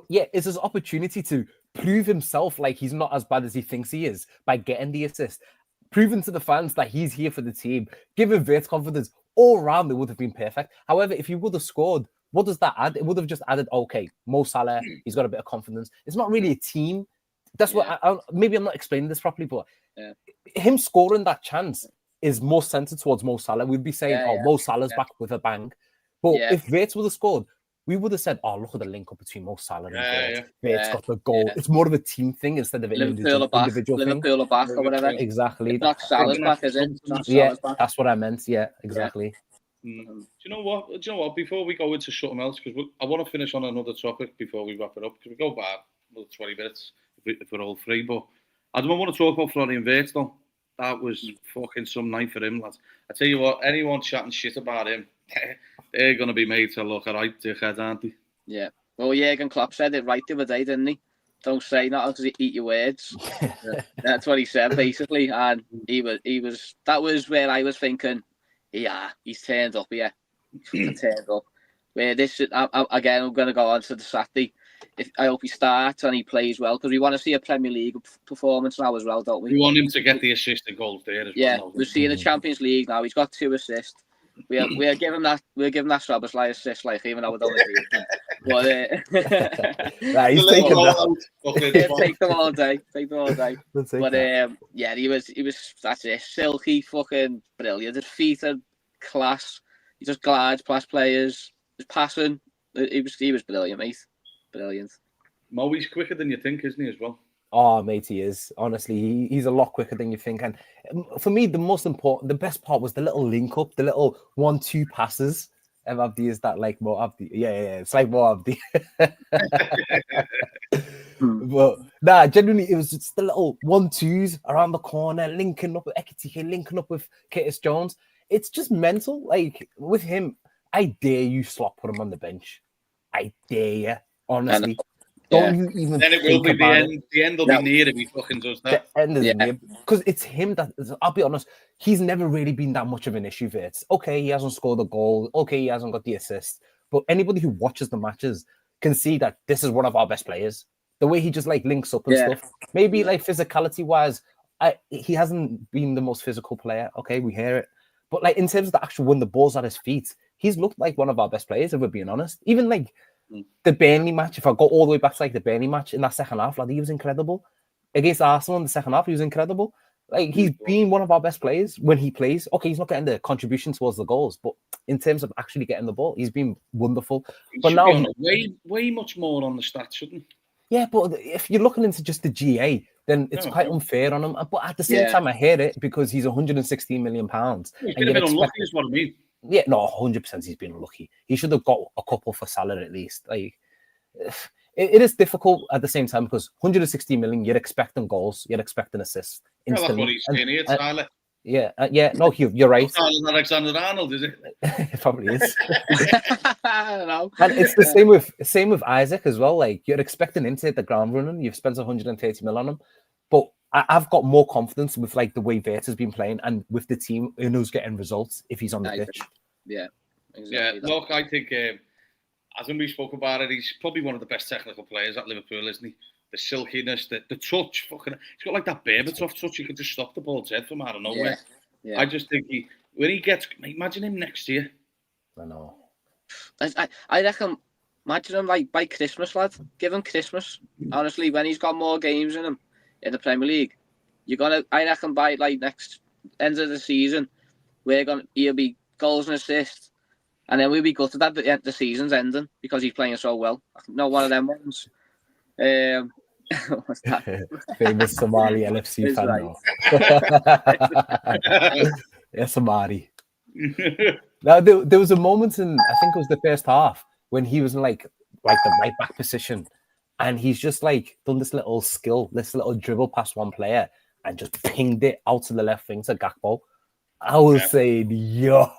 Yeah, it's his opportunity to prove himself like he's not as bad as he thinks he is by getting the assist. Proving to the fans that he's here for the team, giving Virts confidence all around, it would have been perfect. However, if he would have scored, what does that add? It would have just added, okay, Mo Salah, he's got a bit of confidence. It's not really a team. That's what maybe I'm not explaining this properly, but him scoring that chance is more centered towards Mo Salah. We'd be saying, Mo Salah's back with a bang. But if Virts would have scored, we would have said, "Oh, look at the link up between Mo Salah and Virts. Virts got the goal." Yeah. It's more of a team thing instead of an individual thing.
Liverpool are back or whatever.
Exactly.
It's not Salah's back, is it?
That's what I meant. Yeah, exactly.
Yeah. Do you know what? Before we go into something else, because I want to finish on another topic before we wrap it up, because we go back another 20 minutes if we're all free. But I don't want to talk about Florian Virts, though. That was fucking some night for him, lads. I tell you what, anyone chatting shit about him, they're going to be made to look alright, dickhead, aren't they?
Yeah. Well, Jurgen Klopp said it right the other day, didn't he? Don't say nothing because you eat your words. That's what he said, basically. And he was. That was where I was thinking, he's turned up here. He's turned up. Where this, again, I'm going to go on to the Saturday. I hope he starts and he plays well, because we want to see a Premier League performance now as well, don't we?
We want him to get the assist and goals there as well.
We're seeing the Champions League now. He's got 2 assists. We are giving that Szoboszlai assist, like, even though we don't agree with him. But
he's taking that.
Take them all day. But he was that's it. Silky, fucking brilliant. His feet are class. He just glides past players. His passing. He was brilliant, mate. Brilliant.
Mo, he's quicker than you think, isn't he, as well?
Oh, mate, he is. Honestly, he's a lot quicker than you think. And for me, the best part was the little link up, the little 1-2 passes. Abdi is that like more Abdi? Yeah, it's like more Abdi. But nah, genuinely, it was just the little 1-2s around the corner, linking up with Ekitike, linking up with Curtis Jones. It's just mental. Like with him, I dare you slot put him on the bench. I dare you, honestly. Don't you even
then it will
think
be
about
the
it.
end. The end will be near if he fucking does that.
The end is near because it's him that. I'll be honest. He's never really been that much of an issue for it. Okay, he hasn't scored a goal. Okay, he hasn't got the assist. But anybody who watches the matches can see that this is one of our best players. The way he just like links up and stuff. Maybe like physicality wise, he hasn't been the most physical player. Okay, we hear it. But like in terms of the actual when the ball's at his feet, he's looked like one of our best players, if we're being honest. Even like the Burnley match, if I go all the way back to like the Burnley match in that second half, like he was incredible. Against Arsenal in the second half, he was incredible. Like he's been one of our best players when he plays. Okay, he's not getting the contribution towards the goals, but in terms of actually getting the ball, he's been wonderful.
He
but
should
now
be on way much more on the stats, shouldn't he?
Yeah, but if you're looking into just the GA, then it's quite unfair on him. But at the same time, I hear it because he's 116 million pounds.
He's been a bit unlucky, is what I mean.
Yeah, no, 100% he's been unlucky. He should have got a couple for Salah at least. Like, it is difficult at the same time because 160 million, you're expecting goals, you're expecting assists instantly.
Well, that's what he's saying here, Tyler.
Yeah, no, you're right.
Alexander-Arnold, is it?
It probably is.
I don't know.
And it's the same with Isaac as well. Like you're expecting him to hit the ground running. You've spent 130 mil on him, but I've got more confidence with like the way Vert has been playing and with the team and who's getting results if he's on the pitch.
Yeah, exactly.
Yeah. Look, I think as we spoke about it, he's probably one of the best technical players at Liverpool, isn't he? The silkiness, the touch, he's got like that Berbatov touch. You can just stop the ball dead from out of nowhere. Yeah. I just think when he gets, imagine him next year.
I know.
I reckon, imagine him like by Christmas, lad. Give him Christmas. Honestly, when he's got more games in him in the Premier League, I reckon by like next end of the season, he'll be goals and assists, and then we'll be gutted that the season's ending because he's playing so well. Not one of them ones. What's that?
Famous Somali LFC fan now. Yeah, Somali. Now there was a moment in I think it was the first half when he was in like the right back position, and he's just like done this little dribble past one player and just pinged it out to the left wing to Gakpo. I was saying, yo,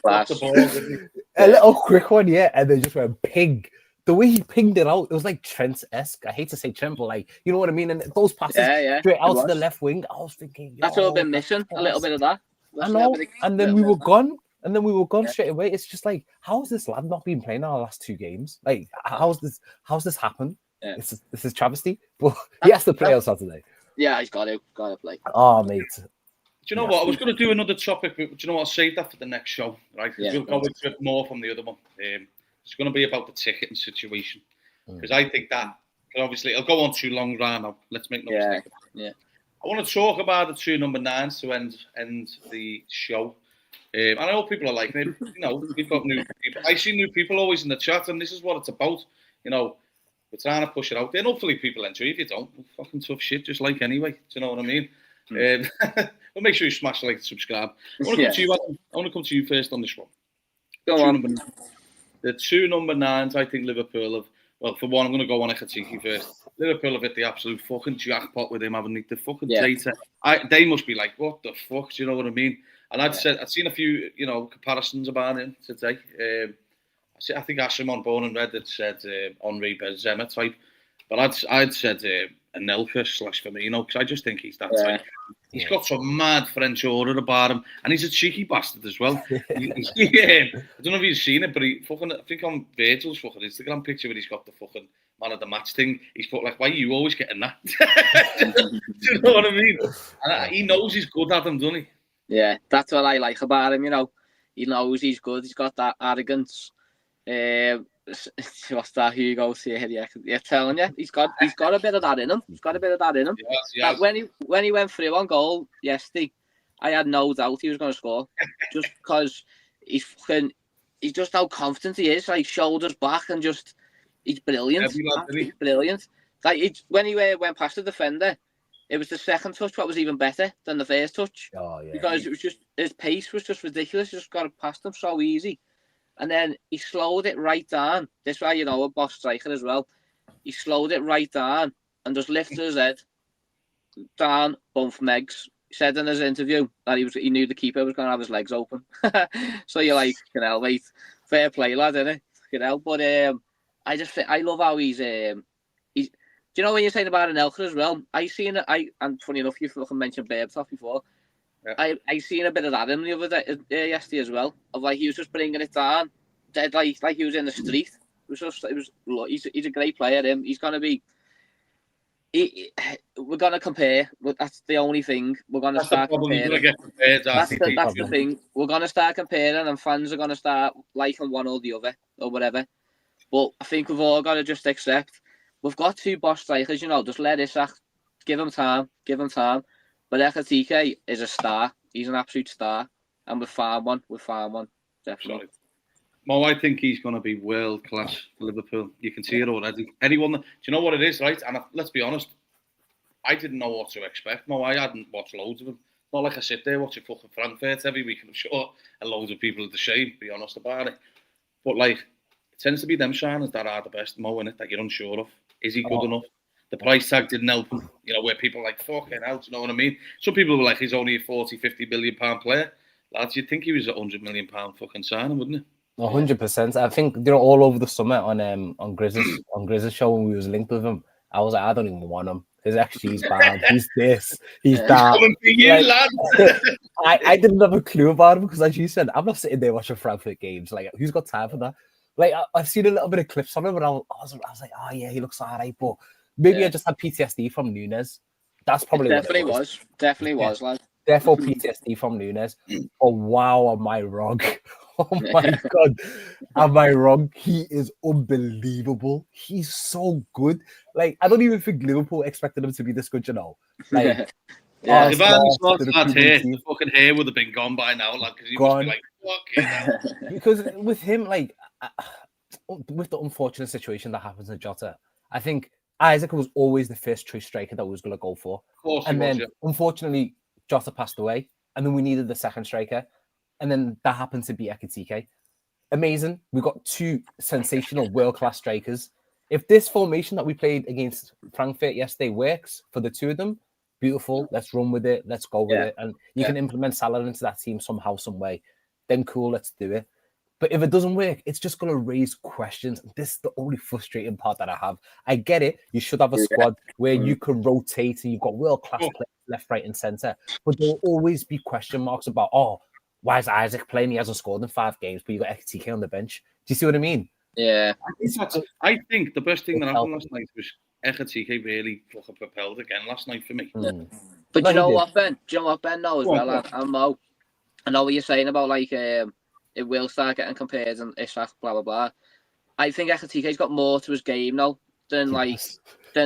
class.
A little quick one, and then just went ping. The way he pinged it out, it was like Trent-esque. I hate to say Trent, but like, you know what I mean? And those passes straight out to the left wing, I was thinking,
that's all been missing, a little bit of that.
I know, and then we were gone. And then we were gone straight away. It's just like, how has this lad not been playing our last 2 games? Like, how's this happened? Yeah. This is travesty. But he has to play on Saturday.
Yeah, he's got to play.
Oh, mate.
Do you know what? I was going to do another topic, but do you know what? I'll save that for the next show, right? We'll go into it more from the other one. It's going to be about the ticketing situation. Because I think that, obviously, it'll go on too long right now. Let's make no mistake.
Yeah.
I want to talk about the 2 number 9s to end the show. And I know people are like, you know, we've got new people. I see new people always in the chat, and this is what it's about. You know, we're trying to push it out there. And hopefully people enjoy. If you don't, fucking tough shit, just like anyway. Do you know what I mean? Well, make sure you smash like and subscribe. I want to come to you, Adam. I want to come to you first on this one.
Go on.
The 2 number 9s, I think Liverpool have. Well, for one, I'm going to go on Ekitike first. Liverpool have hit the absolute fucking jackpot with him, haven't they? The fucking data. They must be like, what the fuck? Do you know what I mean? And I'd seen a few, you know, comparisons about him today. I think Ashimon Born and Red had said Henri Benzema type, but I'd said Anelka / Firmino because I just think he's that type. He's got some mad French aura about him, and he's a cheeky bastard as well. I don't know if you've seen it, but I think on Virgil's fucking Instagram picture where he's got the fucking man of the match thing, he's put like, why are you always getting that? Do you know what I mean? And he knows he's good at them, doesn't he?
Yeah, that's what I like about him, you know. He knows he's good. He's got that arrogance. What's that? Hugo here? You're telling you, he's got a bit of that in him. Yes. When he went through on goal yesterday, I had no doubt he was going to score, just because he's just how confident he is. Like shoulders back and just he's brilliant. He's brilliant. when he went past the defender, it was the second touch that was even better than the first touch.
Oh yeah.
Because it was just his pace was just ridiculous. He just got it past him so easy, and then he slowed it right down. This way, a boss striker as well. He slowed it right down and just lifted his head down both legs. He said in his interview that he knew the keeper was going to have his legs open. So you're like, mate, fair play, lad, innit? But I love how he's. Do you know when you're saying about Anelka as well? And funny enough, you fucking mentioned Berbatov before. Yeah. I seen a bit of that in the other day, yesterday as well. Of like he was just bringing it down, dead like he was in the street. He's a great player. He's gonna be. We're gonna compare. That's the only thing we're gonna start comparing. That's the thing. We're gonna start comparing, and fans are gonna start liking one or the other or whatever. But I think we've all got to just accept we've got two boss strikers. Just let Isak, give him time. But Ekatike is a star. He's an absolute star, and we've found one. Definitely.
Sorry. Mo, I think he's going to be world class for Liverpool. You can see it already. Anyone, do you know what it is, right? And let's be honest, I didn't know what to expect. Mo, I hadn't watched loads of them. Not like I sit there watching fucking Frankfurt every week, I'm sure, and loads of people are the same, be honest about it. But like, it tends to be them signings that are the best, Mo, innit, that you're unsure of. Is he good enough? The price tag didn't help him, where people are like, fucking hell, do you know what I mean? Some people were like, he's only a 40, 50 million pound player. Lads, you'd think he was a 100 million pound fucking signing, wouldn't you?
100%. I think all over the summer on Grizz's show when we was linked with him, I was like, I don't even want him. His XG is bad. He's this. He's that.
Coming for you, lad.
I didn't have a clue about him because, as you said, I'm not sitting there watching Frankfurt games. Like, who's got time for that? Like, I've seen a little bit of clips on him, and I was like, oh yeah, he looks alright, but maybe I just had PTSD from Nunes. That's probably
definitely was. Definitely was, lad.
Therefore, PTSD from Nunes. Oh wow, am I wrong? Oh my God, am I wrong? He is unbelievable. He's so good. Like, I don't even think Liverpool expected him to be this good, Like,
yeah, if I hadn't started that hair, the fucking hair would have been gone by now, like, because he must be like, fucking hell.
Because with him, like, with the unfortunate situation that happens in Jota, I think Isaac was always the first true striker that we was going to go for.
Of course,
and then unfortunately, Jota passed away, and then we needed the second striker. And then that happened to be Ekatike. Amazing. We got two sensational world-class strikers. If this formation that we played against Frankfurt yesterday works for the two of them, beautiful. Let's run with it. Let's go with it. And you can implement Salah into that team somehow, some way. Then cool, let's do it. But if it doesn't work, it's just going to raise questions. This is the only frustrating part that I have. I get it. You should have a squad where you can rotate and you've got world-class players left, right, and centre. But there will always be question marks about, why is Isaac playing? He hasn't scored in 5 games, but you got Ekatike on the bench. Do you see what I mean?
Yeah.
I think the best thing that happened last night was Ekatike really fucking propelled again last night for me.
But do you know what, Ben? Do you know what Ben knows as well? And Mo, I know what you're saying about like it will start getting compared and Isak, blah blah blah. I think Ekatike's got more to his game now than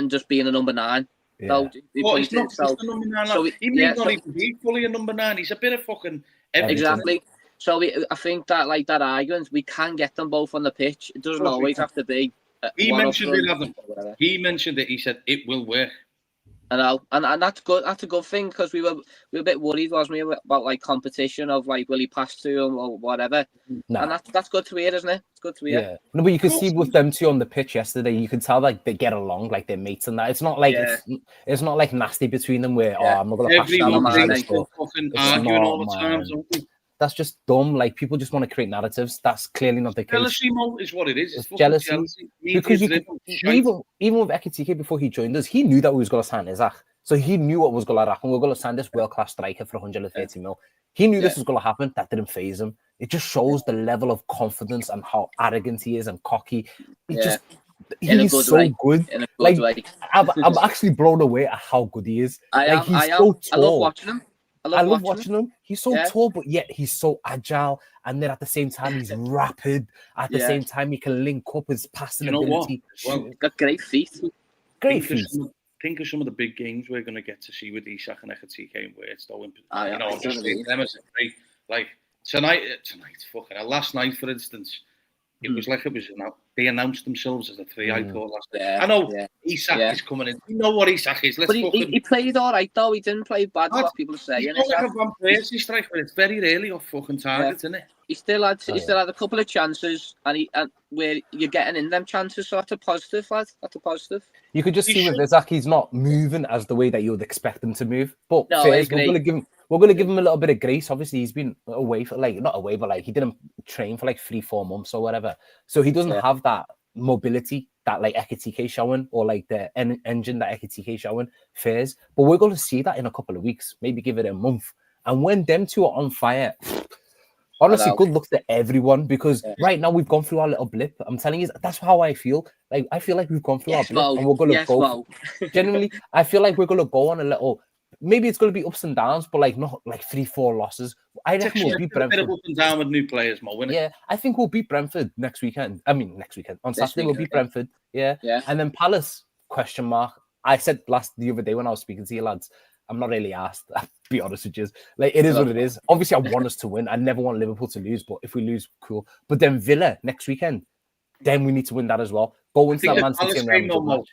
just being a number 9.
Yeah.
So, he's not just a number 9. So he may not even be fully a number 9. He's a bit of fucking everything.
Exactly. So I think that like that argument, we can get them both on the pitch. It doesn't always have to be.
He mentioned it, Adam. He mentioned it. He said it will work.
I know, and that's good. That's a good thing because we were a bit worried, wasn't we, about like competition of like will he pass to him or whatever.
Nah.
And that's good to hear, isn't it? It's good to hear.
Yeah. No, but you could see with them two on the pitch yesterday, you could tell like they get along, like they're mates and that. It's not like it's not like nasty between them where I'm not gonna pass
everyone fucking arguing all the time.
That's just dumb. Like people just want to create narratives. That's clearly not the case.
Jealousy is what it is.
It's jealousy. Because even with Ekatike before he joined us, he knew that we was going to sign Isak. So he knew what was going to happen. We were going to sign this world-class striker for 130 mil. He knew this was going to happen. That didn't faze him. It just shows the level of confidence and how arrogant he is and cocky. He's so good. Like I'm actually blown away at how good he is. He's so tall.
I love watching him.
I love watching him. He's so tall, but yet he's so agile. And then at the same time, he's rapid. At the same time, he can link up his passing ability.
Well, got great feet.
Great feet.
Think of some of the big games we're going to get to see with Isak and Ekatike and where it's going. Like tonight, fucking last night, for instance, it was like it was they announced themselves as a three. I thought last night.
Yeah,
I know
yeah.
Isak
Yeah.
is coming in. You know what Isak is. Let's
But
fucking.
he played all right though. He didn't play bad.
Lad,
What people are saying.
He's not like a Van Persie striker. It's very rarely off fucking target, isn't it?
He still had a couple of chances, and where you're getting in them chances. So that's a positive, lad. That's a positive.
You could just see with Isak, he's not moving as the way that you would expect him to move. But
No,
Fairs, we're gonna give him a little bit of grace. Obviously, he's been away for not away, but he didn't train for 3-4 months or whatever. So he doesn't have that mobility that Ekitike showing, or the engine that Ekitike showing. Fairs, but we're going to see that in a couple of weeks. Maybe give it a month, and when them two are on fire. Honestly, good luck to everyone, because right now we've gone through our little blip. I'm telling you, that's how I feel. I feel like we've gone through our blip, and we're going to go. Genuinely, I feel like we're going to go on a little. Maybe it's going to be ups and downs, but not 3-4 losses. I reckon we'll beat Brentford.
A bit up and down with new players, Mo, isn't it?
Yeah, I think we'll beat Brentford next weekend. I mean, next weekend on Saturday we'll beat Brentford. Yeah, and then Palace ? I said the other day when I was speaking to you lads, I'm not really asked. I'll be honest with you. It is what it is. Obviously, I want us to win. I never want Liverpool to lose, but if we lose, cool. But then Villa next weekend, then we need to win that as well. Go into that Man City and Real Madrid match.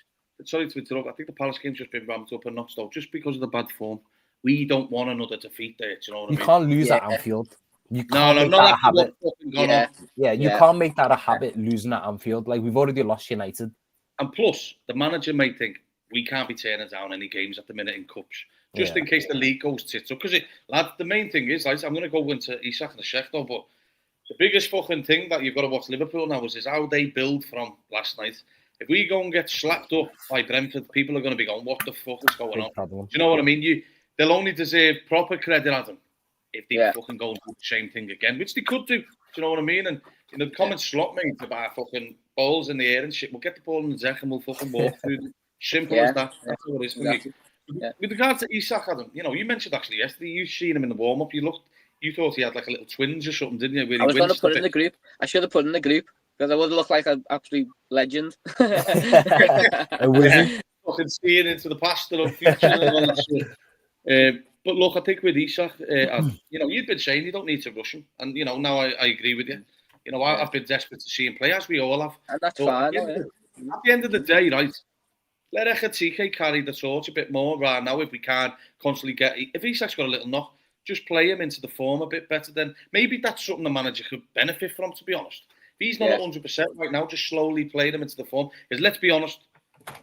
Sorry to interrupt. I think the Palace game's just been ramped up a notch though, just because of the bad form. We don't want another defeat there. Do you know what I mean?
You can't lose at Anfield. You can't make
that
a habit. You
Yeah.
can't make that a habit losing at Anfield. We've already lost United.
And plus, the manager may think we can't be turning down any games at the minute in cups, just in case the league goes tits up. Because the main thing is, I'm going to go into Isak and the Sheikh though, but the biggest fucking thing that you've got to watch Liverpool now is how they build from last night. If we go and get slapped up by Brentford, people are going to be going, what the fuck is going on? Do you know what I mean? They'll only deserve proper credit, Adam, if they fucking go and do the same thing again, which they could do. Do you know what I mean? And in the comments slot made about fucking balls in the air and shit, we'll get the ball in the deck and we'll fucking walk through them. Simple as that. That's what it is for me. With regards to Isak, Adam, you mentioned actually yesterday, you've seen him in the warm-up. You thought he had a little twinge or something, didn't you?
I was going to put it in the group. I should have put it in the group, because I would look like an absolute legend.
A wizard.
Fucking seeing into the past and future and all that shit. But look, I think with Isak, you've been saying you don't need to rush him. And, now I agree with you. I've been desperate to see him play, as we all have.
And that's fine.
At the end of the day, right, let Ekitike carry the torch a bit more right now if we can't constantly get... If Isak's got a little knock, just play him into the form a bit better. Then maybe that's something the manager could benefit from, to be honest. If he's not at 100% right now, just slowly play them into the form. Because let's be honest,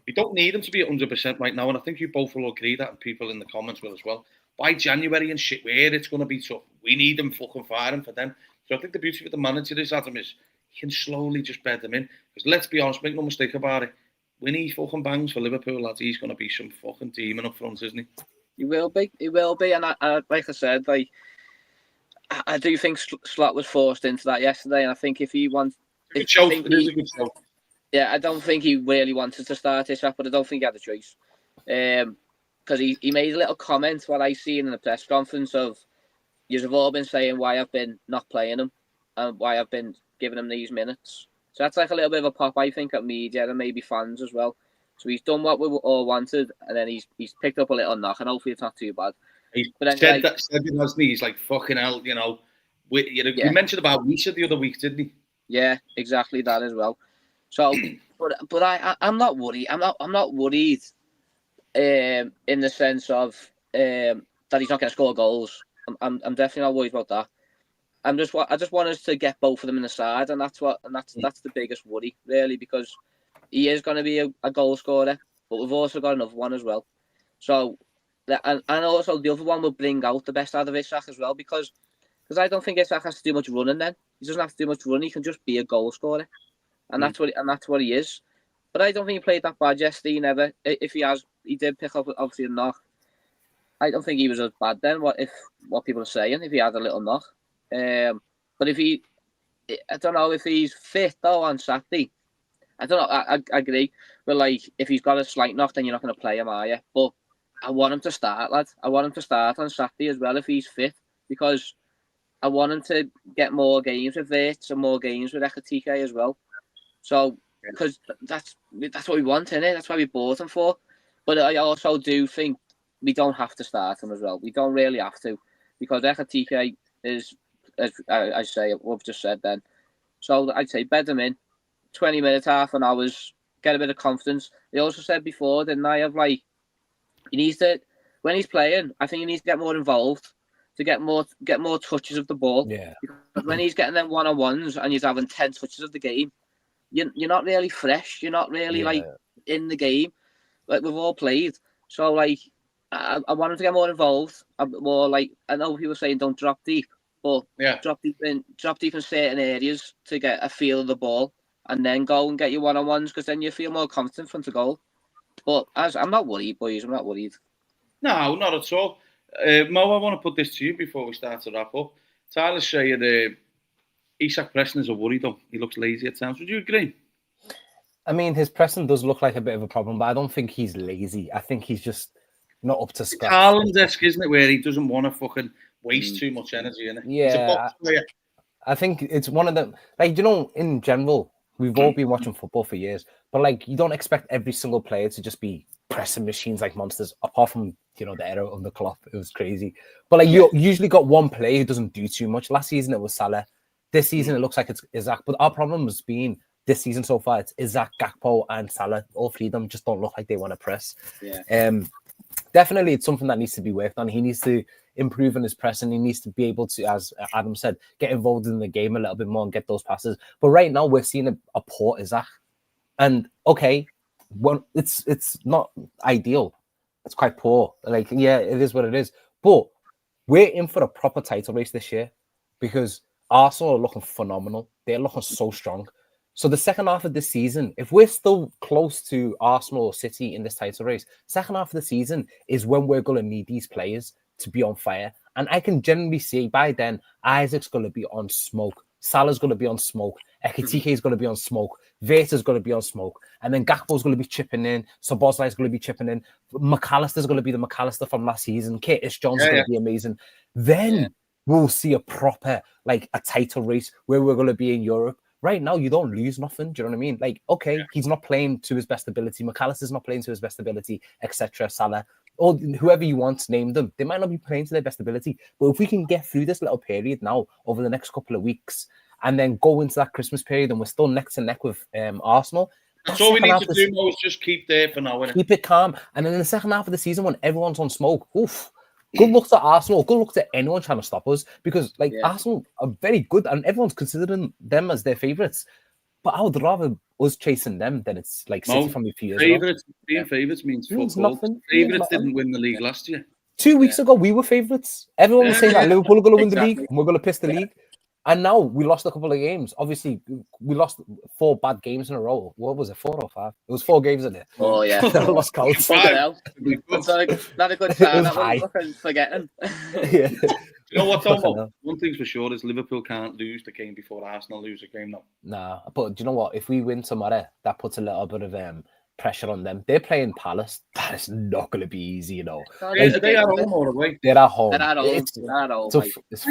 we don't need him to be at 100% right now, and I think you both will agree that, and people in the comments will as well. By January and shit, where it's going to be tough, we need them fucking firing for them. So I think the beauty with the manager is, Adam, is he can slowly just bed them in. Because let's be honest, make no mistake about it, when he fucking bangs for Liverpool, lads, he's going to be some fucking demon up front, isn't he?
He will be, and I like I said, I do think Slot was forced into that yesterday, and I think if he wants...
It is a good show.
Yeah, I don't think he really wanted to start this up, but I don't think he had a choice. Because he made a little comment, what I seen in the press conference, of, you've all been saying why I've been not playing him and why I've been giving him these minutes. So that's a little bit of a pop, I think, at media and maybe fans as well. So he's done what we all wanted, and then he's picked up a little knock, and hopefully it's not too bad.
He said it, hasn't he? He's like, fucking hell, we mentioned about Misha the other week, didn't he?
Yeah, exactly that as well. So, but I'm not worried. I'm not worried in the sense of that he's not going to score goals. I'm definitely not worried about that. I just want us to get both of them in the side, and that's the biggest worry, really, because he is going to be a goal scorer, but we've also got another one as well. So, and also the other one will bring out the best out of Isak as well, because I don't think Isak has to do much running. Then he doesn't have to do much running; he can just be a goal scorer, and that's what he is. But I don't think he played that bad yesterday. Never. If he did pick up obviously a knock. I don't think he was as bad then. What people are saying, if he had a little knock. But I don't know if he's fit though on Saturday. I don't know. I agree. But if he's got a slight knock, then you're not going to play him, are you? But I want him to start, lad. I want him to start on Saturday as well if he's fit, because I want him to get more games with Wirtz and more games with Ekitike as well. So, because that's what we want, innit? That's why we bought him for. But I also do think we don't have to start him as well. We don't really have to, because Ekitike is, as I say, what I've just said then. So I'd say bed him in, 20 minutes, half an hour's, get a bit of confidence. They also said before, didn't I, of like, he needs to, when he's playing, I think he needs to get more involved, to get more touches of the ball.
Yeah.
Because when he's getting them one-on-ones and he's having 10 touches of the game, you're not really fresh. You're not really like in the game. Like we've all played. So like I want him to get more involved. More like, I know people saying don't drop deep, but drop deep in certain areas to get a feel of the ball, and then go and get your one-on-ones, because then you feel more confident front of goal. But I'm not worried, boys. I'm not worried.
No, not at all. Mo, I want to put this to you before we start to wrap up. Tyler's saying Isak Preston is a worry, though. He looks lazy at times. Would you agree?
I mean, his pressing does look like a bit of a problem, but I don't think he's lazy. I think he's just not up to scratch.
Haaland-esque, isn't it, where he doesn't want to fucking waste too much energy in it.
Yeah,
he's a box player.
I think it's one of them. Like, you know, in general, we've all been watching football for years, but like, you don't expect every single player to just be pressing machines like monsters, apart from, you know, the era of the Klopp. It was crazy. But like, you usually got one player who doesn't do too much. Last season, it was Salah. This season, it looks like it's Isak. But our problem has been this season so far, it's Isak, Gakpo, and Salah. All three of them just don't look like they want to press.
Yeah.
Definitely, it's something that needs to be worked on. He needs to improve on his pressing. He needs to be able to, as Adam said, get involved in the game a little bit more and get those passes. But right now, we're seeing a poor Isak. And okay, well, it's not ideal. It's quite poor. Like, yeah, it is what it is. But we're in for a proper title race this year, because Arsenal are looking phenomenal. They're looking so strong. So the second half of the season, if we're still close to Arsenal or City in this title race, second half of the season is when we're going to need these players to be on fire. And I can generally see by then, Isaac's going to be on smoke. Salah's going to be on smoke. Ekitike is going to be on smoke. Veta's going to be on smoke. And then Gakpo's going to be chipping in. Szoboszlai's going to be chipping in. McAllister's going to be the McAllister from last season. Curtis Jones is going to be amazing. Then we'll see a proper, like, a title race where we're going to be in Europe. Right now, you don't lose nothing. Do you know what I mean? Like, okay, he's not playing to his best ability. McAllister's not playing to his best ability, etc. Salah, or whoever you want, name them. They might not be playing to their best ability. But if we can get through this little period now over the next couple of weeks and then go into that Christmas period and we're still neck to neck with Arsenal.
That's all we need to do now is just keep there for now.
Keep it calm. And then in the second half of the season, when everyone's on smoke, good luck to Arsenal. Good luck to anyone trying to stop us, because Arsenal are very good and everyone's considering them as their favourites. But I would rather us chasing them than it's like City from a few years ago.
Being favourites means
nothing.
Favourites didn't win the league last year.
2 weeks ago, we were favourites. Everyone was saying that Liverpool are going to win the league and we're going to piss the league. And now we lost a couple of games. Obviously, we lost 4 bad games in a row. What was it, 4 or 5? It was 4 games in it.
Oh, yeah.
I lost count.
That's not a good sign. I was forgetting.
Yeah.
You know what, Tom? One thing's for sure is Liverpool can't lose the game before Arsenal lose a game now.
Nah, but do you know what? If we win tomorrow, that puts a little bit of pressure on them. They're playing Palace. That is not going to be easy, you know.
They are home all the way.
They're at home.
They're at home.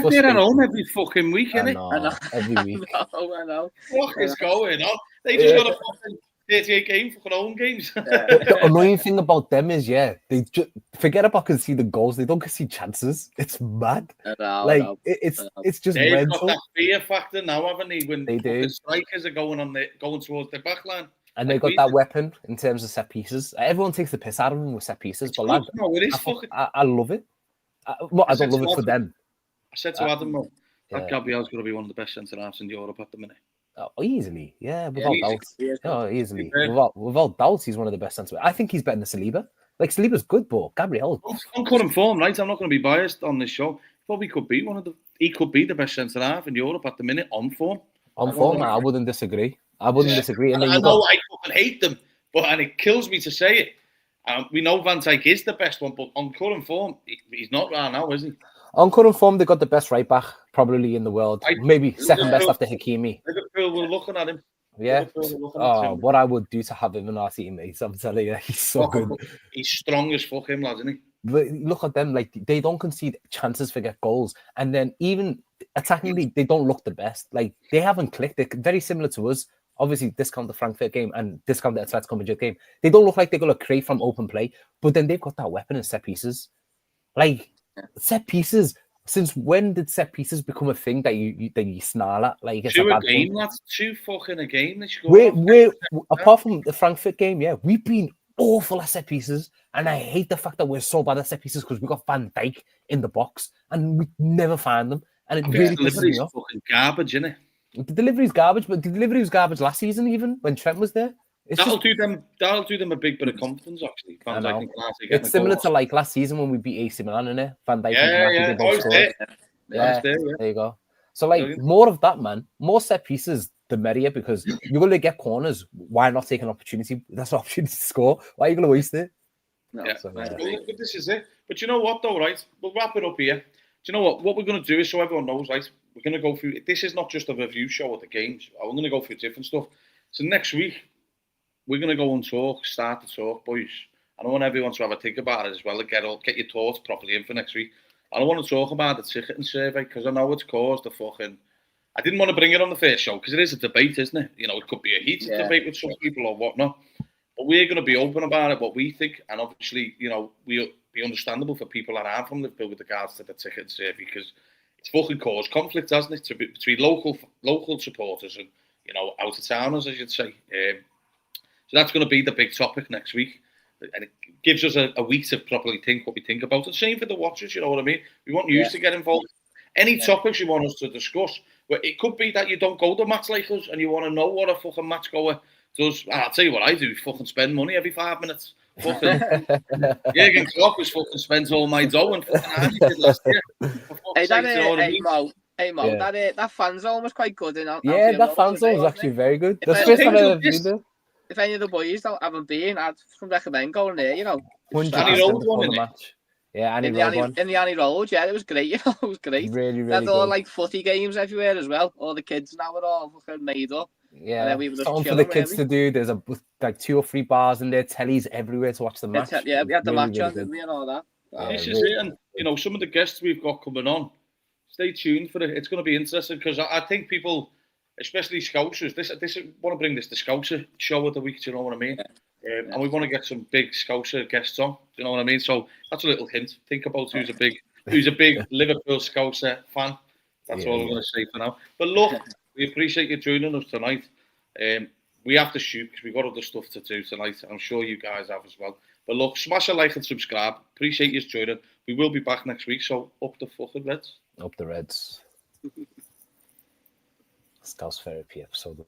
They're at home every fucking week, innit?
I know. Every week.
I know.
What is going on? They just got a fucking 38 game fucking home games.
But the annoying thing about them is, they just forget about conceding goals. They don't concede chances. It's mad. It's just
they've
mental.
got that fear factor now, haven't they? When
they do.
Strikers are going towards the back line.
And they got that weapon in terms of set pieces. Everyone takes the piss out of them with set pieces, but lad, I love it. I don't love it for them.
I said to Adam, that Gabriel's going to be one of the best centre halves in Europe at the minute.
Oh, easily, without doubt. Easily, without doubt, he's one of the best centre. I think he's better than Saliba. Like, Saliba's good, but Gabriel.
I'm current form, right? I'm not going to be biased on this show. Probably could be he could be the best centre half in Europe at the minute on form.
I wouldn't disagree. I
disagree. And I know I fucking hate them, and it kills me to say it. We know Van Dijk is the best one, but on current form, he's not right now, is he?
On current form, they got the best right back probably in the world. Maybe second best after Hakimi.
Liverpool were looking at him.
Yeah. What I would do to have him in our team, mate. I'm telling you, he's so good.
He's strong as fuck, him, lad, isn't he?
But look at them, like, they don't concede chances for get goals. And then even attackingly, they don't look the best. Like, they haven't clicked. They're very similar to us. Obviously, discount the Frankfurt game and discount the Atletico Madrid game. They don't look like they're going to create from open play, but then they've got that weapon in set pieces. Like, set pieces Since when did set pieces become a thing that you snarl at? Like it's a
Two a
bad
game,
thing.
that's two fucking a game. They scored.
We're apart from the Frankfurt game, yeah, we've been awful at set pieces, and I hate the fact that we're so bad at set pieces because we got Van Dijk in the box and we never find them, and it really pisses me off.
Fucking garbage, isn't it?
The delivery's garbage, but the delivery was garbage last season, even when Trent was there.
That'll do them a big bit of confidence, actually. Van Dijk and Classic
It's similar to like last season when we beat AC Milan, isn't it? Van Dijk and both scored. Yeah, there you go. So like more of that, man. More set pieces, the merrier, because you're gonna get corners. Why not take an opportunity? That's an opportunity to score. Why are you gonna waste it?
No, yeah. But this is it. But you know what, though, right? We'll wrap it up here. Do you know what? What we're gonna do is, so everyone knows, right? We're gonna go through. This is not just a review show of the games. I'm gonna go through different stuff. So next week, we're gonna go and start to talk, boys. I want everyone to have a think about it as well. Get your thoughts properly in for next week. I don't want to talk about the ticketing survey because I know it's caused a fucking. I didn't want to bring it on the first show because it is a debate, isn't it? You know, it could be a heated debate with some people or whatnot. But we're going to be open about it, what we think, and obviously, you know, we'll be understandable for people that aren't from Liverpool with regards to the ticketing survey because it's fucking caused conflict, hasn't it, between local supporters and, you know, out of towners, as you'd say. So that's going to be the big topic next week. And it gives us a week to properly think what we think about it. Same for the watchers, you know what I mean? We want you to get involved. Any topics you want us to discuss, well, it could be that you don't go to match like us and you want to know what a fucking match goer does. I'll tell you what I do, fucking spend money every 5 minutes. Fucking Jurgen Klopp was fucking spends all my dough and fucking did last year.
Hey Mo, that fan zone was quite good.
That fan zone was actually very good. That's the first time I've been there.
If any of the boys haven't been, I'd recommend going there, you know.
Annie Road one in the
match. Yeah, Annie Road one.
In the Annie Road, yeah, it was great, you know, it was great.
Really, really
Had all like footy games everywhere as well. All the kids now are all fucking made up.
Yeah, something for the kids to do. There's like 2 or 3 bars in there, tellies everywhere to watch the match.
Yeah, we had the match on, and all that.
This is it, and you know, some of the guests we've got coming on, stay tuned for it. It's going to be interesting because I think people, especially Scousers, this want to bring this the Scouser show of the week. Do you know what I mean? And we want to get some big Scouser guests on. Do you know what I mean? So that's a little hint. Think about who's a big Liverpool Scouser fan. That's all I'm going to say for now. But look, we appreciate you joining us tonight. We have to shoot because we've got other stuff to do tonight. I'm sure you guys have as well. But look, smash a like and subscribe. Appreciate you joining. We will be back next week. So up the fucking Reds.
Up the Reds. Scouse Therapy episode